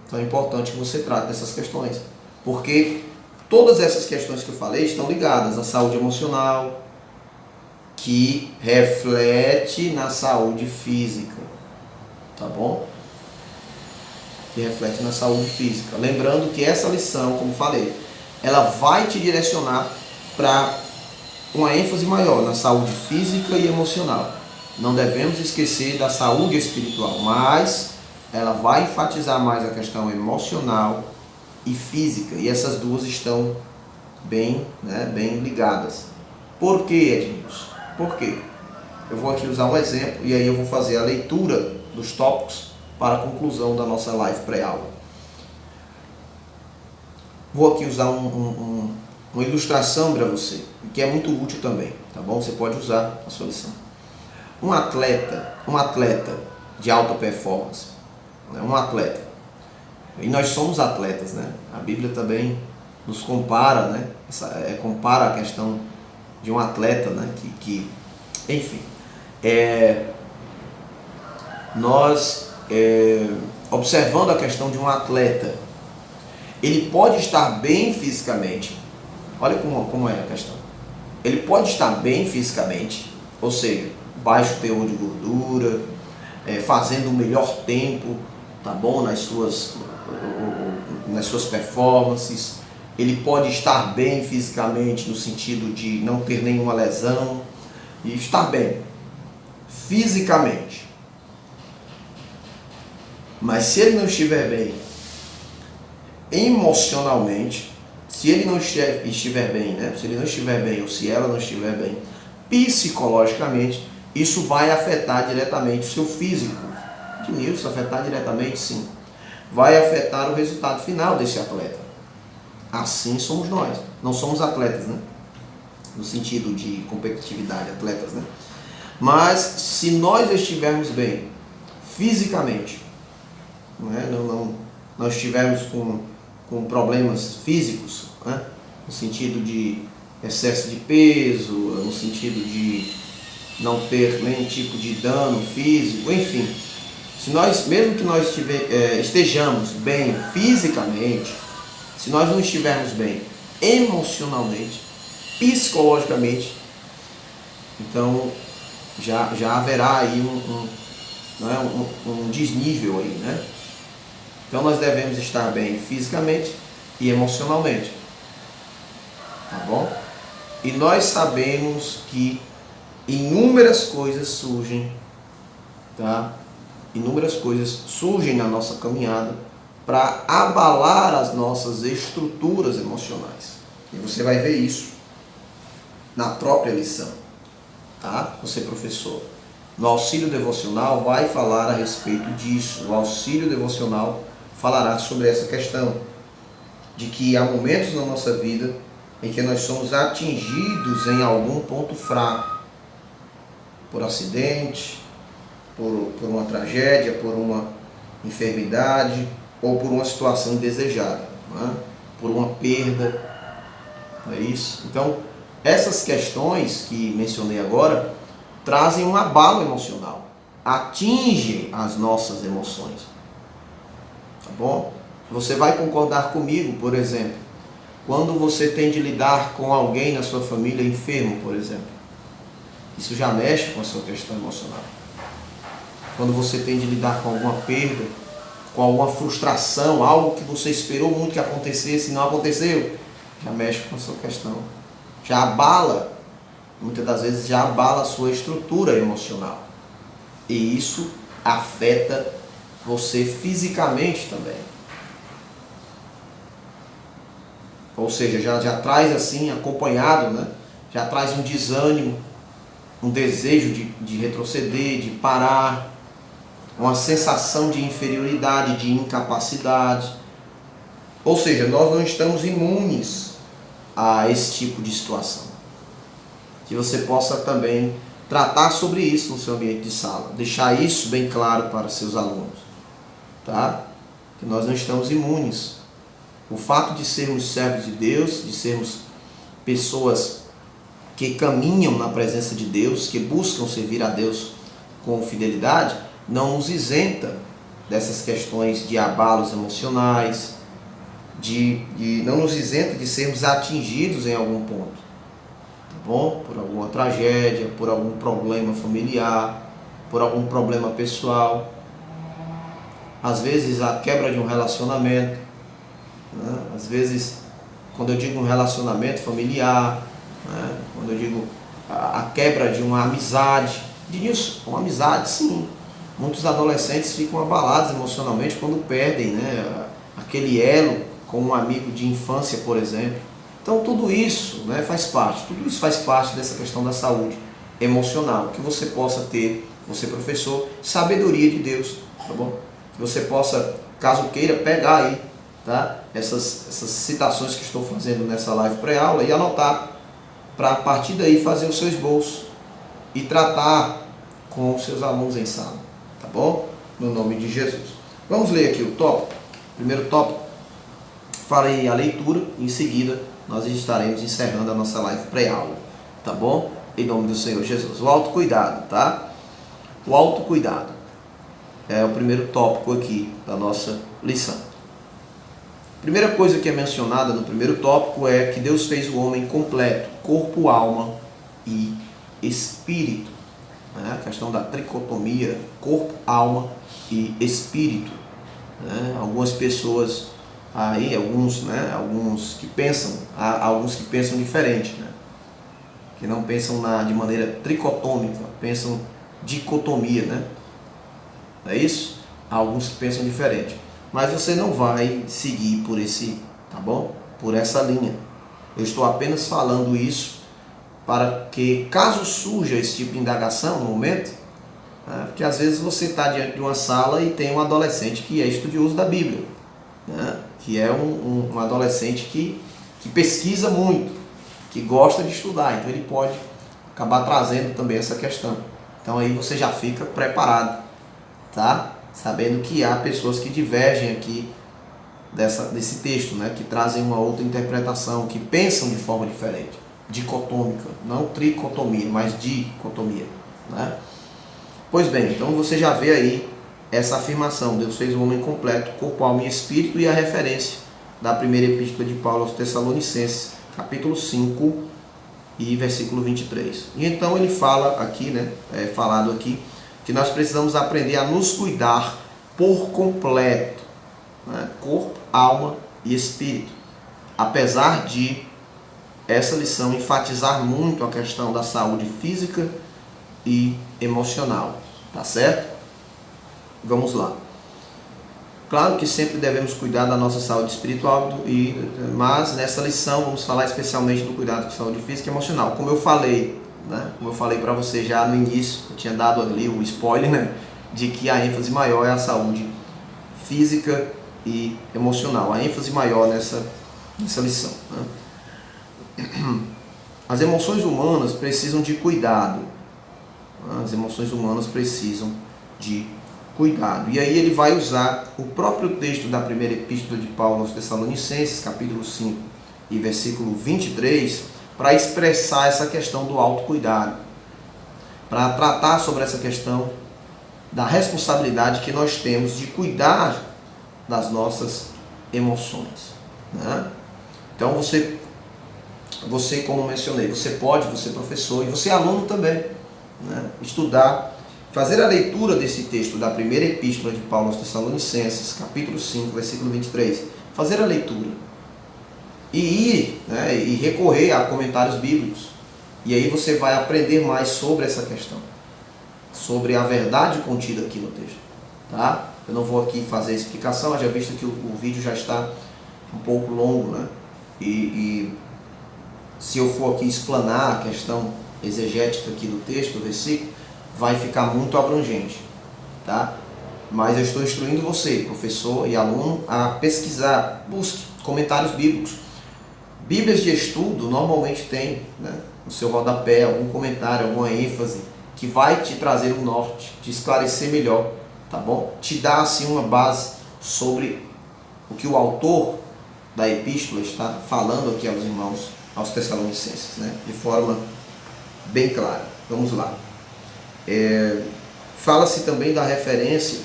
Então é importante que você trate dessas questões, porque todas essas questões que eu falei estão ligadas à saúde emocional, que reflete na saúde física, tá bom? Que reflete na saúde física. Lembrando que essa lição, como falei, ela vai te direcionar para uma ênfase maior na saúde física e emocional. Não devemos esquecer da saúde espiritual, mas ela vai enfatizar mais a questão emocional e física, e essas duas estão bem ligadas. Por que, Ednilson? Por quê? Eu vou aqui usar um exemplo e aí eu vou fazer a leitura dos tópicos para a conclusão da nossa live pré-aula. Vou aqui usar uma ilustração para você, que é muito útil também, tá bom? Você pode usar a sua lição. Um atleta de alta performance, né? Um atleta, E nós somos atletas, né? A Bíblia também nos compara, né? Compara a questão de um atleta, né? Enfim, nós observando a questão de um atleta, ele pode estar bem fisicamente. Olha como é a questão. Ele pode estar bem fisicamente, ou seja, baixo teor de gordura, fazendo o melhor tempo, tá bom, nas suas performances. Ele pode estar bem fisicamente no sentido de não ter nenhuma lesão e estar bem fisicamente. Mas se ele não estiver bem emocionalmente, se ele não estiver bem, né? Se ele não estiver bem ou se ela não estiver bem psicologicamente, isso vai afetar diretamente o seu físico. Isso afetar diretamente, sim. Vai afetar o resultado final desse atleta. Assim somos nós. Não somos atletas, né? No sentido de competitividade, atletas, né? Mas se nós estivermos bem fisicamente, né? Não estivermos com problemas físicos, né? No sentido de excesso de peso, no sentido de não ter nenhum tipo de dano físico, enfim. Se nós, mesmo que nós estejamos bem fisicamente, se nós não estivermos bem emocionalmente, psicologicamente, então já haverá aí um desnível aí, né? Então nós devemos estar bem fisicamente e emocionalmente, tá bom? E nós sabemos que inúmeras coisas surgem, tá? Inúmeras coisas surgem na nossa caminhada para abalar as nossas estruturas emocionais. E você vai ver isso na própria lição, tá? Você, professor, no auxílio devocional vai falar a respeito disso. O auxílio devocional falará sobre essa questão de que há momentos na nossa vida em que nós somos atingidos em algum ponto fraco, por acidente, por uma tragédia, por uma enfermidade ou por uma situação indesejada, né? Por uma perda, não é isso? Então, essas questões que mencionei agora trazem um abalo emocional, atingem as nossas emoções, tá bom? Você vai concordar comigo, por exemplo, quando você tem de lidar com alguém na sua família enfermo, por exemplo, isso já mexe com a sua questão emocional. Quando você tem de lidar com alguma perda, com alguma frustração, algo que você esperou muito que acontecesse e não aconteceu, já mexe com a sua questão. Já abala, muitas das vezes já abala a sua estrutura emocional. E isso afeta você fisicamente também. Ou seja, já traz assim, acompanhado, né? Já traz um desânimo, um desejo de retroceder, de parar, uma sensação de inferioridade, de incapacidade. Ou seja, nós não estamos imunes a esse tipo de situação. Que você possa também tratar sobre isso no seu ambiente de sala, deixar isso bem claro para seus alunos, tá? Que nós não estamos imunes. O fato de sermos servos de Deus, de sermos pessoas que caminham na presença de Deus, que buscam servir a Deus com fidelidade, não nos isenta dessas questões de abalos emocionais, não nos isenta de sermos atingidos em algum ponto, tá bom? Por alguma tragédia, por algum problema familiar, por algum problema pessoal, às vezes a quebra de um relacionamento, né? Às vezes, quando eu digo um relacionamento familiar, né? Quando eu digo a quebra de uma amizade, uma amizade, sim. Muitos adolescentes ficam abalados emocionalmente quando perdem, né, aquele elo com um amigo de infância, por exemplo. Então tudo isso, né, faz parte dessa questão da saúde emocional, que você possa ter, você professor, sabedoria de Deus, tá bom? Que você possa, caso queira, pegar aí, tá, essas citações que estou fazendo nessa live pré-aula e anotar, para a partir daí fazer o seu esboço e tratar com os seus alunos em sala, tá bom? No nome de Jesus. Vamos ler aqui o tópico. Primeiro tópico, farei a leitura, em seguida nós estaremos encerrando a nossa live pré-aula, tá bom? Em nome do Senhor Jesus. O autocuidado, tá? O autocuidado é o primeiro tópico aqui da nossa lição. Primeira coisa que é mencionada no primeiro tópico é que Deus fez o homem completo, corpo, alma e espírito. A questão da tricotomia, corpo, alma e espírito. Algumas pessoas aí, alguns que pensam, há alguns que pensam diferente, que não pensam de maneira tricotômica, pensam dicotomia, não é isso? Há alguns que pensam diferente. Mas você não vai seguir por tá bom? Por essa linha. Eu estou apenas falando isso para que, caso surja esse tipo de indagação no momento, porque às vezes você está diante de uma sala e tem um adolescente que é estudioso da Bíblia, que é um adolescente que pesquisa muito, que gosta de estudar, então ele pode acabar trazendo também essa questão. Então aí você já fica preparado, tá? Sabendo que há pessoas que divergem aqui desse texto, que trazem uma outra interpretação, que pensam de forma diferente, dicotômica, não tricotomia, mas dicotomia, Pois bem, então você já vê aí essa afirmação, Deus fez o homem completo, corpo, alma e espírito, e a referência da primeira epístola de Paulo aos Tessalonicenses, capítulo 5 e versículo 23. E então ele fala aqui, falado aqui, que nós precisamos aprender a nos cuidar por completo, corpo, alma e espírito. Apesar de essa lição enfatizar muito a questão da saúde física e emocional, tá certo? Vamos lá. Claro que sempre devemos cuidar da nossa saúde espiritual, mas nessa lição vamos falar especialmente do cuidado com a saúde física e emocional. Como eu falei para você já no início, eu tinha dado ali o spoiler, de que a ênfase maior é a saúde física e emocional. A ênfase maior nessa lição. As emoções humanas precisam de cuidado. As emoções humanas precisam de cuidado. E aí ele vai usar o próprio texto da primeira epístola de Paulo aos Tessalonicenses, capítulo 5 e versículo 23, para expressar essa questão do autocuidado, para tratar sobre essa questão da responsabilidade que nós temos de cuidar das nossas emoções. Então você, como mencionei, você professor e você aluno também, estudar, fazer a leitura desse texto da primeira epístola de Paulo aos Tessalonicenses, capítulo 5, versículo 23, fazer a leitura e ir e recorrer a comentários bíblicos, e aí você vai aprender mais sobre essa questão, sobre a verdade contida aqui no texto, tá? Eu não vou aqui fazer a explicação, já visto que o vídeo já está um pouco longo, e se eu for aqui explanar a questão exegética aqui do texto, do versículo, vai ficar muito abrangente, tá? Mas eu estou instruindo você, professor e aluno, a pesquisar, busque comentários bíblicos. Bíblias de estudo normalmente tem, no seu rodapé, algum comentário, alguma ênfase, que vai te trazer um norte, te esclarecer melhor, tá bom? Te dar assim uma base sobre o que o autor da epístola está falando aqui aos irmãos, aos Tessalonicenses, de forma bem clara. Vamos lá. Fala-se também da referência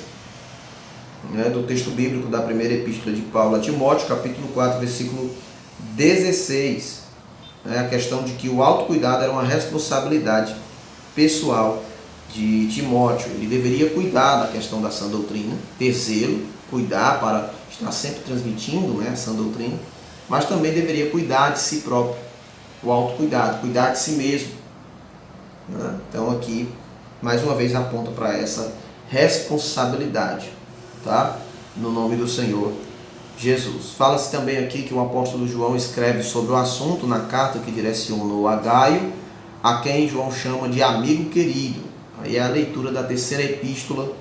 do texto bíblico da primeira epístola de Paulo a Timóteo, capítulo 4, versículo 16. A questão de que o autocuidado era uma responsabilidade pessoal de Timóteo. Ele deveria cuidar da questão da sã doutrina, ter zelo, cuidar para estar sempre transmitindo a sã doutrina, mas também deveria cuidar de si próprio, o autocuidado, cuidar de si mesmo. Então aqui, mais uma vez, aponta para essa responsabilidade, tá? No nome do Senhor Jesus. Fala-se também aqui que o apóstolo João escreve sobre o assunto na carta que direcionou a Gaio, a quem João chama de amigo querido. Aí é a leitura da terceira epístola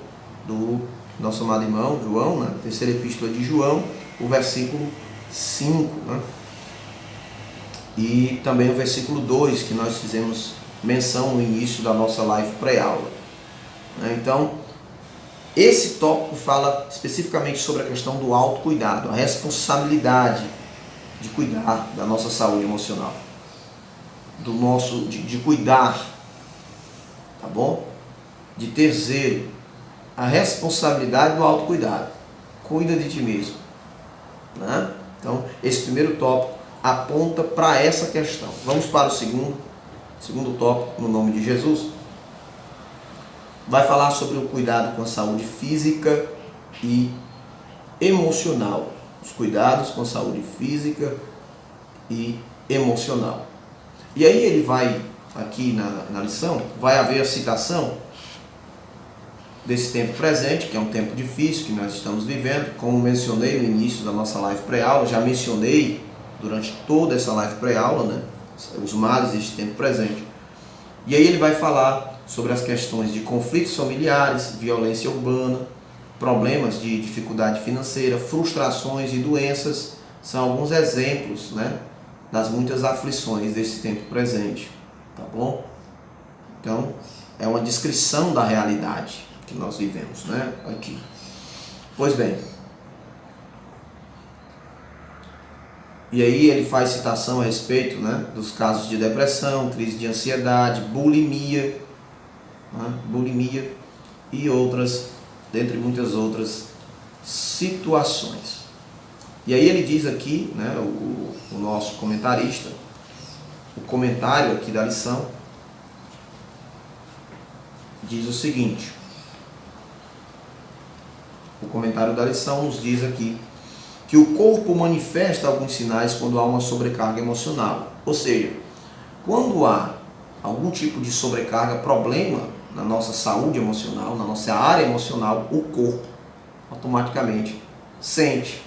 do nosso amado irmão João, terceira epístola de João, o versículo 5, e também o versículo 2, que nós fizemos menção no início da nossa live pré-aula. Então, Esse tópico fala especificamente sobre a questão do autocuidado, a responsabilidade de cuidar da nossa saúde emocional, de cuidar, tá bom? De ter zelo, a responsabilidade do autocuidado. Cuida de ti mesmo, né? Então, esse primeiro tópico aponta para essa questão. Vamos para o segundo tópico, no nome de Jesus. Vai falar sobre o cuidado com a saúde física e emocional. Os cuidados com a saúde física e emocional. E aí ele vai, aqui na lição, vai haver a citação desse tempo presente, que é um tempo difícil que nós estamos vivendo. Como mencionei no início da nossa live pré-aula, já mencionei durante toda essa live pré-aula, né, os males deste tempo presente. E aí ele vai falar sobre as questões de conflitos familiares, violência urbana, problemas de dificuldade financeira, frustrações e doenças. São alguns exemplos, né, das muitas aflições desse tempo presente, tá bom? Então, é uma descrição da realidade que nós vivemos, né, aqui. Pois bem, e aí ele faz citação a respeito, né, dos casos de depressão, crise de ansiedade, bulimia, e outras, dentre muitas outras situações. E aí ele diz aqui, né, o nosso comentarista, o comentário aqui da lição, diz o seguinte: o comentário da lição nos diz aqui que o corpo manifesta alguns sinais quando há uma sobrecarga emocional. Ou seja, quando há algum tipo de sobrecarga, problema na nossa saúde emocional, na nossa área emocional, o corpo automaticamente sente,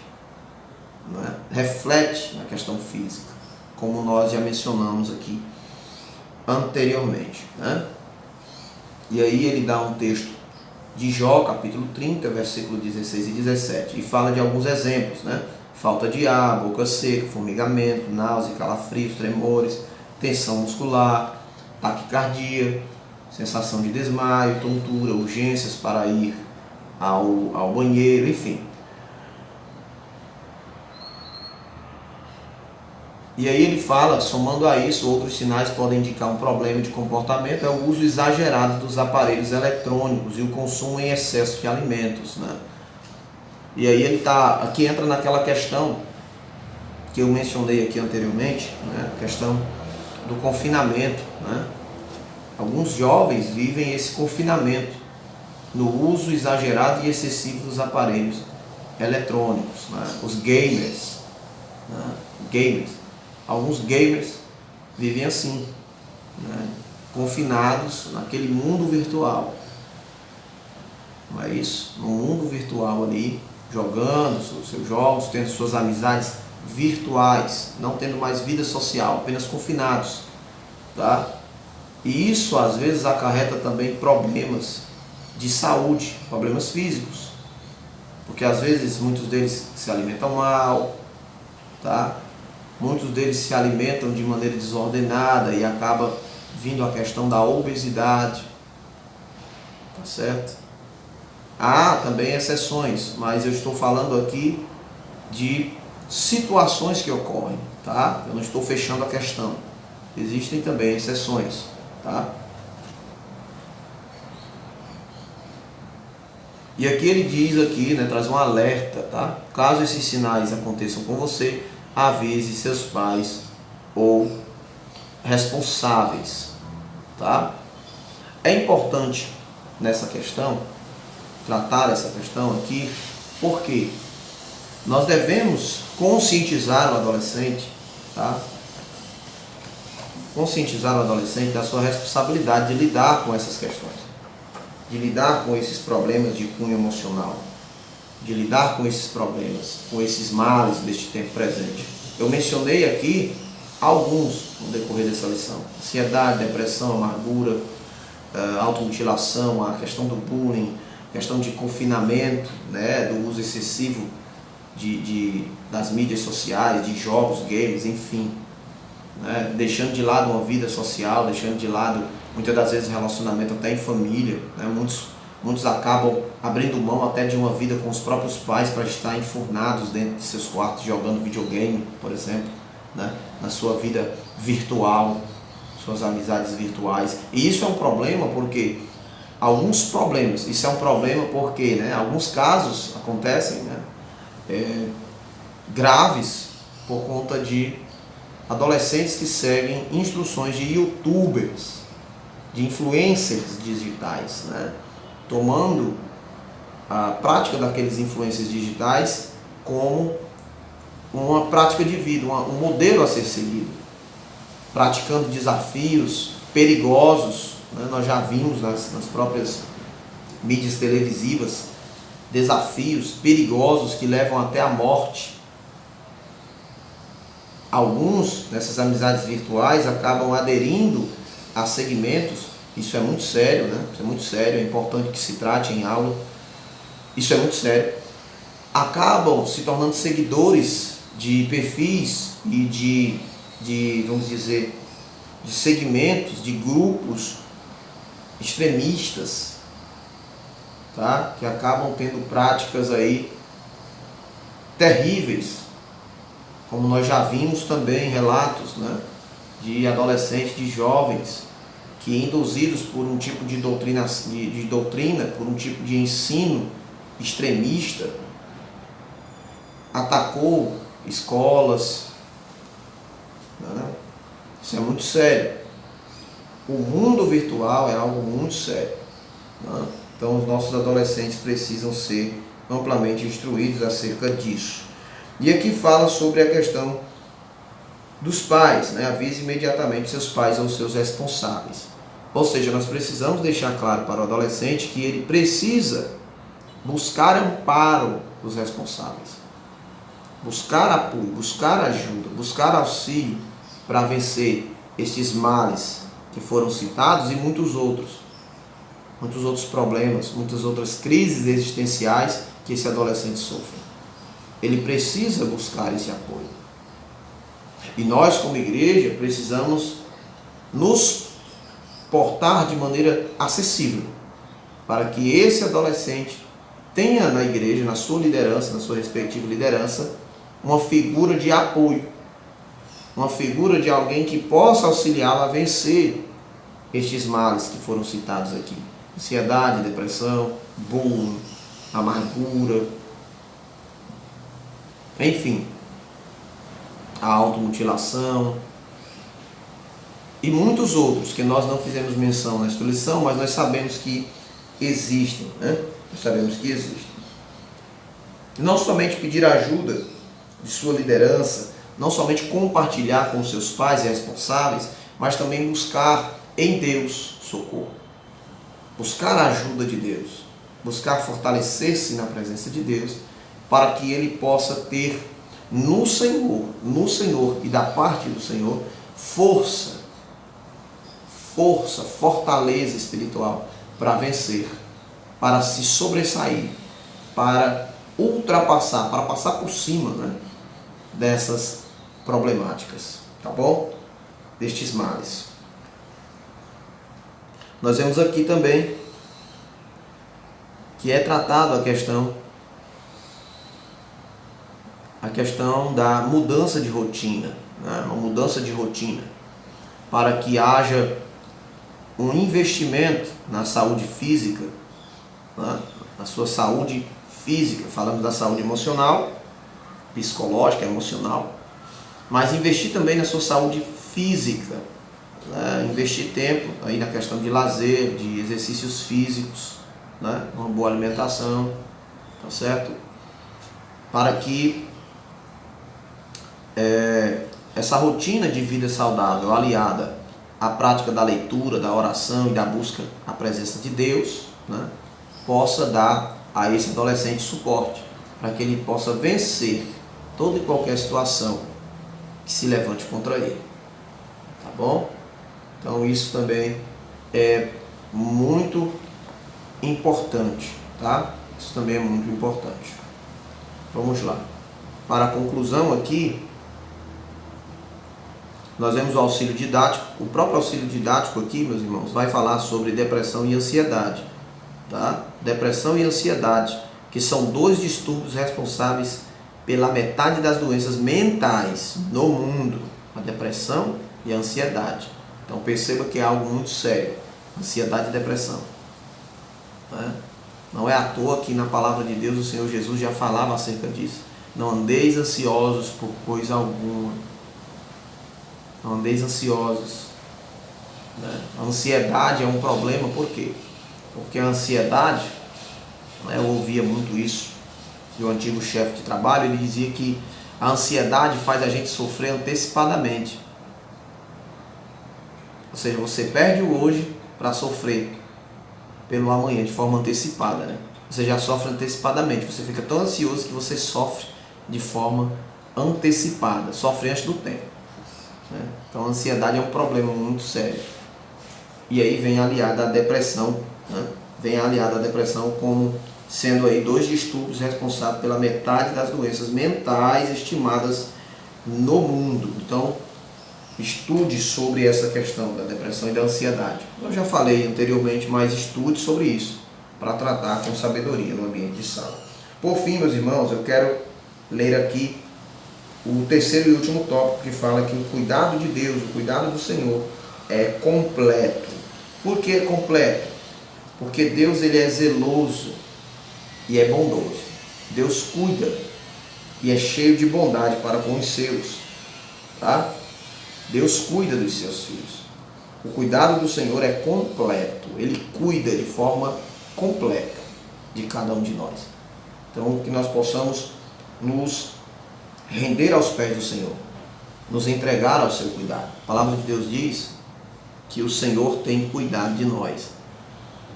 né? Reflete na questão física, como nós já mencionamos aqui anteriormente, né? E aí ele dá um texto de Jó, capítulo 30, versículo 16 e 17, e fala de alguns exemplos, né? Falta de ar, boca seca, formigamento, náusea, calafrios, tremores, tensão muscular, taquicardia, sensação de desmaio, tontura, urgências para ir ao banheiro, enfim. E aí ele fala, somando a isso, outros sinais podem indicar um problema de comportamento, é o uso exagerado dos aparelhos eletrônicos e o consumo em excesso de alimentos, né? E aí ele aqui entra naquela questão que eu mencionei aqui anteriormente, né? A questão do confinamento, né? Alguns jovens vivem esse confinamento no uso exagerado e excessivo dos aparelhos eletrônicos, né? Os gamers, né? Alguns gamers vivem assim, né? Confinados naquele mundo virtual. Não é isso? No mundo virtual ali, jogando os seus jogos, tendo suas amizades virtuais, não tendo mais vida social, apenas confinados, tá? E isso às vezes acarreta também problemas de saúde, problemas físicos, porque às vezes muitos deles se alimentam mal, tá? Muitos deles se alimentam de maneira desordenada e acaba vindo a questão da obesidade, tá certo? Há também exceções, mas eu estou falando aqui de situações que ocorrem, tá? Eu não estou fechando a questão. Existem também exceções, tá? E aqui ele diz aqui, né, traz um alerta, tá? Caso esses sinais aconteçam com você, avise seus pais ou responsáveis, tá? É importante nessa questão, tratar essa questão aqui, porque nós devemos conscientizar o adolescente, tá? Conscientizar o adolescente da sua responsabilidade de lidar com essas questões, de lidar com esses problemas de cunho emocional, de lidar com esses problemas, com esses males deste tempo presente. Eu mencionei aqui alguns no decorrer dessa lição: ansiedade, depressão, amargura, automutilação, a questão do bullying, a questão de confinamento, né, do uso excessivo das mídias sociais, de jogos, games, enfim, né, deixando de lado uma vida social, deixando de lado muitas das vezes relacionamento até em família, né, muitos Muitos acabam abrindo mão até de uma vida com os próprios pais para estar enfurnados dentro de seus quartos jogando videogame, por exemplo, né? Na sua vida virtual, suas amizades virtuais. E isso é um problema porque isso é um problema porque, né, alguns casos acontecem, né, graves por conta de adolescentes que seguem instruções de youtubers, de influencers digitais, né, tomando a prática daqueles influencers digitais como uma prática de vida, um modelo a ser seguido, praticando desafios perigosos, né? Nós já vimos nas próprias mídias televisivas desafios perigosos que levam até a morte. Alguns dessas amizades virtuais acabam aderindo a segmentos, isso é muito sério, né? Isso é muito sério, é importante que se trate em aula, isso é muito sério. Acabam se tornando seguidores de perfis e de vamos dizer, de segmentos, de grupos extremistas, tá? Que acabam tendo práticas aí terríveis, como nós já vimos também relatos, né, de adolescentes, de jovens que, induzidos por um tipo de doutrina, por um tipo de ensino extremista, atacou escolas, né? Isso é muito sério. O mundo virtual é algo muito sério, né? Então os nossos adolescentes precisam ser amplamente instruídos acerca disso. E aqui fala sobre a questão dos pais, né? Avise imediatamente seus pais ou seus responsáveis. Ou seja, nós precisamos deixar claro para o adolescente que ele precisa buscar amparo dos responsáveis, buscar apoio, buscar ajuda, buscar auxílio para vencer estes males que foram citados e muitos outros problemas, muitas outras crises existenciais que esse adolescente sofre. Ele precisa buscar esse apoio. E nós, como igreja, precisamos nos portar de maneira acessível para que esse adolescente tenha na igreja, na sua liderança, na sua respectiva liderança, uma figura de apoio, uma figura de alguém que possa auxiliá-lo a vencer estes males que foram citados aqui: ansiedade, depressão, bullying, amargura, enfim, a automutilação e muitos outros que nós não fizemos menção nesta lição, mas nós sabemos que existem, né? Nós sabemos que existem. E não somente pedir ajuda de sua liderança, não somente compartilhar com seus pais e responsáveis, mas também buscar em Deus socorro, buscar a ajuda de Deus, buscar fortalecer-se na presença de Deus, para que ele possa ter no Senhor e da parte do Senhor, força, fortaleza espiritual para vencer, para se sobressair, para ultrapassar, para passar por cima, né, dessas problemáticas, tá bom? Destes males. Nós vemos aqui também que é tratado a questão da mudança de rotina, né? Uma mudança de rotina, para que haja um investimento na saúde física, né? Na sua saúde física, falamos da saúde emocional, psicológica, emocional, mas investir também na sua saúde física, né? Investir tempo aí na questão de lazer, de exercícios físicos, né? Uma boa alimentação, tá certo? Para que essa rotina de vida saudável, aliada à prática da leitura, da oração e da busca à presença de Deus, né, possa dar a esse adolescente suporte, para que ele possa vencer toda e qualquer situação que se levante contra ele. Tá bom? Então isso também é muito importante, tá? Isso também é muito importante. Vamos lá. Para a conclusão aqui, nós vemos o auxílio didático. O próprio auxílio didático aqui, meus irmãos, vai falar sobre depressão e ansiedade. tá? Depressão e ansiedade, que são dois distúrbios responsáveis pela metade das doenças mentais no mundo, a depressão e a ansiedade. Então perceba que é algo muito sério, ansiedade e depressão, né? Não é à toa que na palavra de Deus o Senhor Jesus já falava acerca disso. Não andeis ansiosos por coisa alguma. Não andeis ansiosos, né? A ansiedade é um problema, por quê? Porque a ansiedade, né, eu ouvia muito isso de um antigo chefe de trabalho, ele dizia que a ansiedade faz a gente sofrer antecipadamente. Ou seja, você perde o hoje para sofrer pelo amanhã de forma antecipada, né? Você já sofre antecipadamente, você fica tão ansioso que você sofre de forma antecipada, sofre antes do tempo, né? Então a ansiedade é um problema muito sério. E aí vem aliada a depressão, né? Vem aliada a depressão como sendo aí dois distúrbios responsáveis pela metade das doenças mentais estimadas no mundo. Então, estude sobre essa questão da depressão e da ansiedade. Eu já falei anteriormente, mas estude sobre isso para tratar com sabedoria no ambiente de sala. Por fim, meus irmãos, eu quero ler aqui o terceiro e último tópico, que fala que o cuidado de Deus, o cuidado do Senhor é completo. Por que completo? Porque Deus, ele é zeloso e é bondoso. Deus cuida e é cheio de bondade para com os seus, tá? Deus cuida dos seus filhos. O cuidado do Senhor é completo. Ele cuida de forma completa de cada um de nós. Então, que nós possamos nos render aos pés do Senhor, nos entregar ao seu cuidado. A palavra de Deus diz que o Senhor tem cuidado de nós.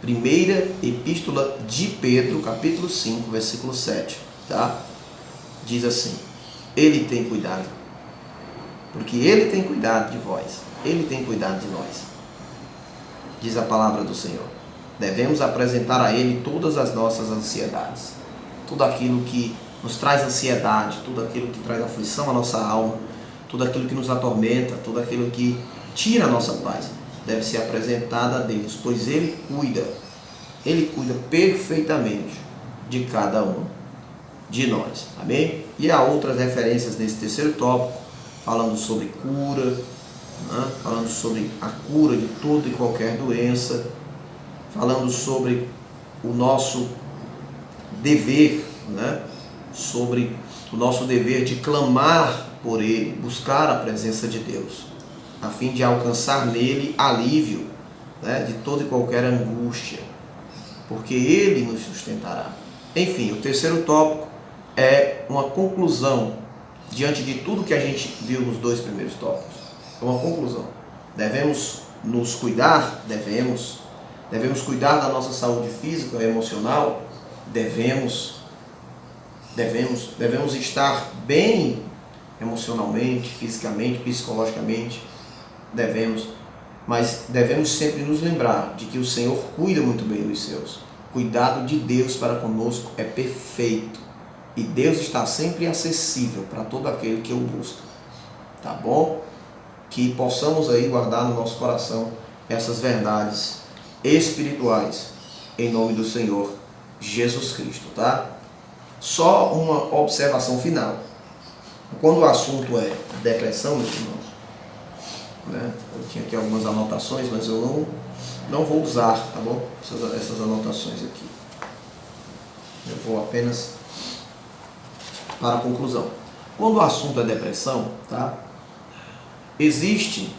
Primeira Epístola de Pedro, capítulo 5, versículo 7, tá? Diz assim: Ele tem cuidado, porque Ele tem cuidado de vós, Ele tem cuidado de nós. Diz a palavra do Senhor. Devemos apresentar a Ele todas as nossas ansiedades, tudo aquilo que nos traz ansiedade, tudo aquilo que traz aflição à nossa alma, tudo aquilo que nos atormenta, tudo aquilo que tira a nossa paz, deve ser apresentado a Deus, pois Ele cuida perfeitamente de cada um de nós, amém? E há outras referências nesse terceiro tópico, falando sobre cura, né? Falando sobre a cura de toda e qualquer doença, falando sobre o nosso dever, né? Sobre o nosso dever de clamar por Ele, buscar a presença de Deus, a fim de alcançar nele alívio, né, de toda e qualquer angústia, porque Ele nos sustentará. Enfim, o terceiro tópico é uma conclusão diante de tudo que a gente viu nos dois primeiros tópicos. É uma conclusão. Devemos nos cuidar? Devemos cuidar da nossa saúde física e emocional? Devemos estar bem emocionalmente, fisicamente, psicologicamente? Devemos, mas devemos sempre nos lembrar de que o Senhor cuida muito bem dos seus. O cuidado de Deus para conosco é perfeito e Deus está sempre acessível para todo aquele que o busca, tá bom? Que possamos aí guardar no nosso coração essas verdades espirituais em nome do Senhor Jesus Cristo, tá? Só uma observação final. Quando o assunto é depressão, meus irmãos, né? Eu tinha aqui algumas anotações, mas eu não vou usar, tá bom? Essas anotações aqui. Eu vou apenas para a conclusão. Quando o assunto é depressão, tá? Existem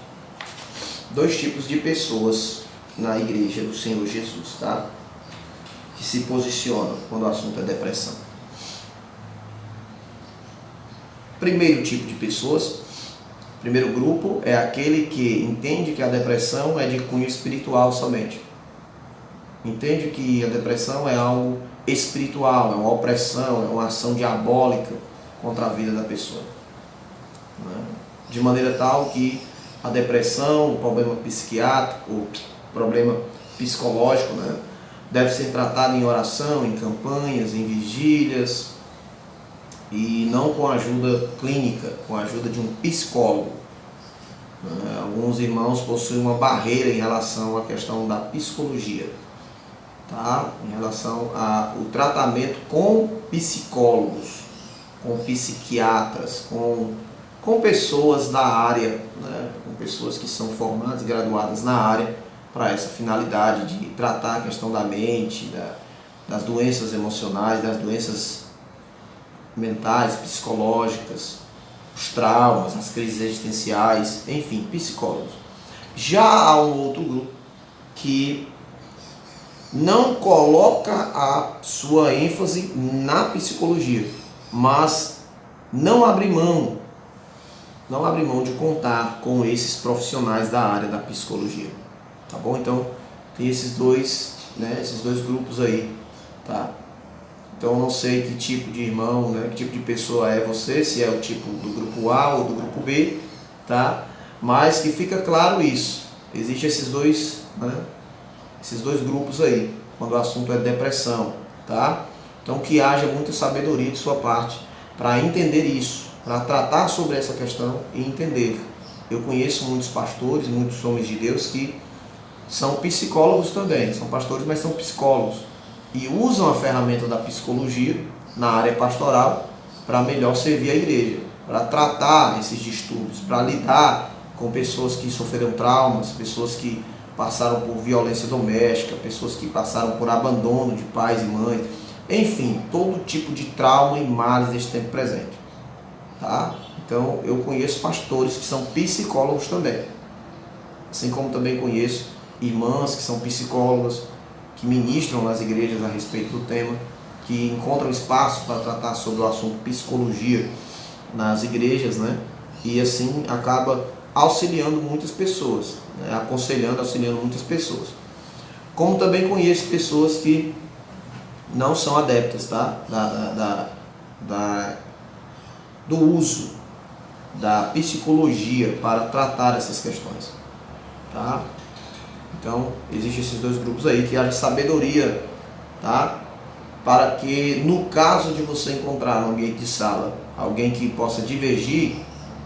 dois tipos de pessoas na igreja do Senhor Jesus, tá? Que se posicionam quando o assunto é depressão. Primeiro tipo de pessoas, primeiro grupo é aquele que entende que a depressão é de cunho espiritual somente. Entende que a depressão é algo espiritual, é uma opressão, é uma ação diabólica contra a vida da pessoa, né? De maneira tal que a depressão, o problema psiquiátrico, o problema psicológico, né, deve ser tratado em oração, em campanhas, em vigílias, e não com ajuda clínica, com a ajuda de um psicólogo. Alguns irmãos possuem uma barreira em relação à questão da psicologia. tá? Em relação ao tratamento com psicólogos, com psiquiatras, com pessoas da área, né? Com pessoas que são formadas e graduadas na área para essa finalidade de tratar a questão da mente, das doenças emocionais, das doenças mentais, psicológicas, os traumas, as crises existenciais, enfim, psicólogos. Já há um outro grupo que não coloca a sua ênfase na psicologia, mas não abre mão de contar com esses profissionais da área da psicologia, tá bom? Então tem esses dois grupos aí, tá? Então eu não sei que tipo de irmão, né, que tipo de pessoa é você, se é o tipo do grupo A ou do grupo B, tá? Mas que fica claro isso, existem esses dois grupos aí, quando o assunto é depressão, tá? Então que haja muita sabedoria de sua parte para entender isso, para tratar sobre essa questão e entender. Eu conheço muitos pastores, muitos homens de Deus que são psicólogos também, são pastores, mas são psicólogos e usam a ferramenta da psicologia na área pastoral para melhor servir a igreja, para tratar esses distúrbios, para lidar com pessoas que sofreram traumas, pessoas que passaram por violência doméstica, pessoas que passaram por abandono de pais e mães, enfim, todo tipo de trauma e males deste tempo presente, tá? Então eu conheço pastores que são psicólogos também, assim como também conheço irmãs que são psicólogas, que ministram nas igrejas a respeito do tema, que encontram espaço para tratar sobre o assunto psicologia nas igrejas, né? E assim acaba auxiliando muitas pessoas, né? Auxiliando muitas pessoas. Como também conheço pessoas que não são adeptas, tá? Do uso da psicologia para tratar essas questões, tá? Então, existem esses dois grupos aí, que haja sabedoria, tá? Para que, no caso de você encontrar no ambiente de sala alguém que possa divergir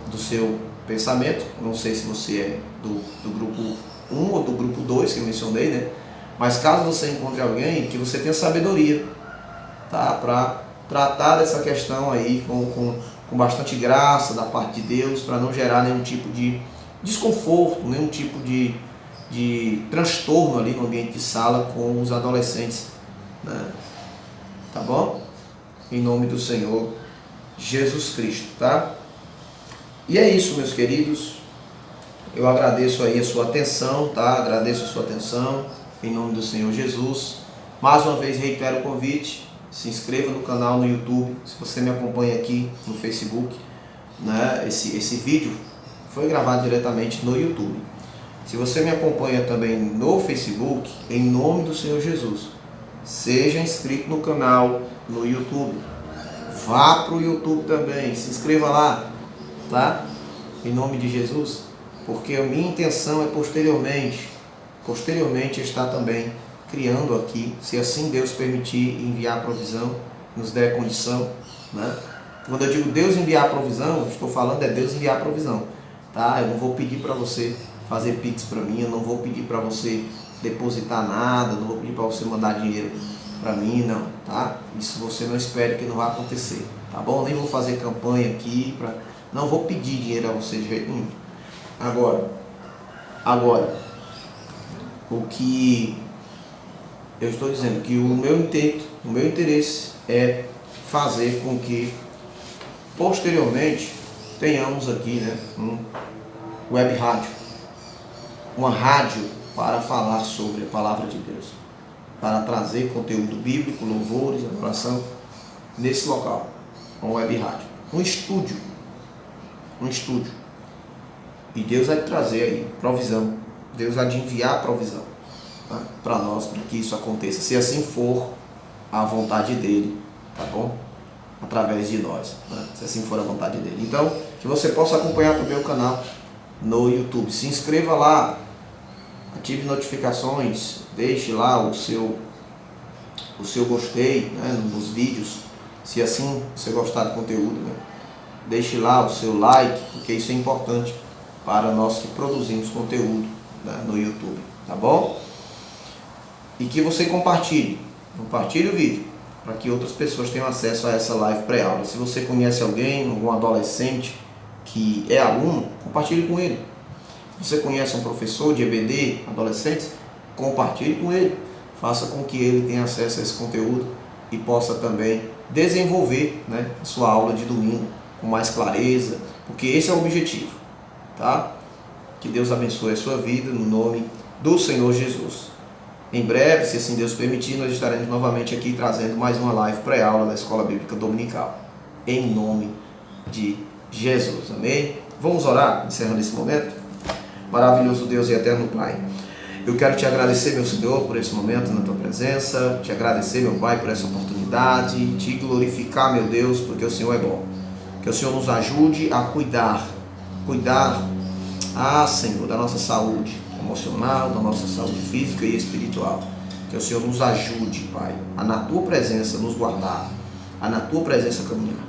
do seu pensamento, não sei se você é do grupo 1 ou do grupo 2, que eu mencionei, né? Mas caso você encontre alguém, que você tenha sabedoria, tá? Para tratar dessa questão aí com bastante graça da parte de Deus, para não gerar nenhum tipo de desconforto, nenhum tipo de transtorno ali no ambiente de sala com os adolescentes, né? Tá bom? Em nome do Senhor Jesus Cristo, tá? E é isso, meus queridos. Eu agradeço aí a sua atenção, tá? Agradeço a sua atenção em nome do Senhor Jesus. Mais uma vez reitero o convite, se inscreva no canal no YouTube, se você me acompanha aqui no Facebook, né? Esse vídeo foi gravado diretamente no YouTube. Se você me acompanha também no Facebook, em nome do Senhor Jesus, seja inscrito no canal no YouTube. Vá para o YouTube também, se inscreva lá, tá? Em nome de Jesus, porque a minha intenção é posteriormente estar também criando aqui, se assim Deus permitir enviar provisão, nos der condição, né? Quando eu digo Deus enviar provisão, estou falando é Deus enviar provisão, tá? Eu não vou pedir para você fazer pix para mim, eu não vou pedir para você depositar nada, não vou pedir para você mandar dinheiro para mim, não, tá? Isso você não espere que não vai acontecer, tá bom? Nem vou fazer campanha aqui, não vou pedir dinheiro a você de jeito nenhum. Agora, o que eu estou dizendo, que o meu intento, o meu interesse é fazer com que posteriormente tenhamos aqui, né, um web rádio, uma rádio para falar sobre a palavra de Deus, para trazer conteúdo bíblico, louvores, adoração nesse local, uma web rádio, um estúdio, e Deus vai trazer aí provisão, Deus vai enviar provisão, tá? Para nós, para que isso aconteça, se assim for a vontade dele, tá bom? Através de nós, né? Se assim for a vontade dele. Então, que você possa acompanhar também o canal no YouTube, se inscreva lá, ative notificações, deixe lá o seu gostei, né, nos vídeos, se assim você gostar do conteúdo, né? Deixe lá o seu like, porque isso é importante para nós que produzimos conteúdo, né, no YouTube, tá bom? e que você compartilhe o vídeo, para que outras pessoas tenham acesso a essa live pré-aula. Se você conhece alguém, algum adolescente que é aluno, compartilhe com ele. Se você conhece um professor de EBD, adolescentes, compartilhe com ele. Faça com que ele tenha acesso a esse conteúdo e possa também desenvolver, né, a sua aula de domingo com mais clareza, porque esse é o objetivo, tá? Que Deus abençoe a sua vida no nome do Senhor Jesus. Em breve, se assim Deus permitir, nós estaremos novamente aqui trazendo mais uma live pré-aula da Escola Bíblica Dominical. Em nome de Jesus. Amém? Vamos orar, encerrando esse momento? Maravilhoso Deus e eterno Pai, eu quero te agradecer, meu Senhor, por esse momento na tua presença, te agradecer, meu Pai, por essa oportunidade, te glorificar, meu Deus, porque o Senhor é bom. Que o Senhor nos ajude a cuidar, Senhor, da nossa saúde emocional, da nossa saúde física e espiritual. Que o Senhor nos ajude, Pai, a na tua presença nos guardar, a na tua presença caminhar.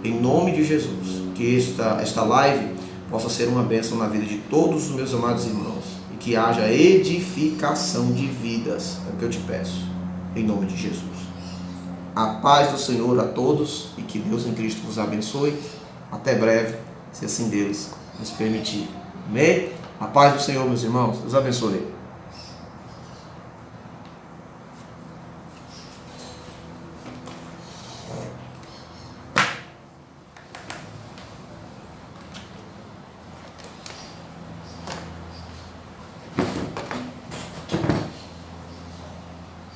Em nome de Jesus, que esta live possa ser uma bênção na vida de todos os meus amados irmãos e que haja edificação de vidas, é o que eu te peço, em nome de Jesus. A paz do Senhor a todos e que Deus em Cristo vos abençoe. Até breve, se assim Deus nos permitir. Amém? A paz do Senhor, meus irmãos. Deus abençoe.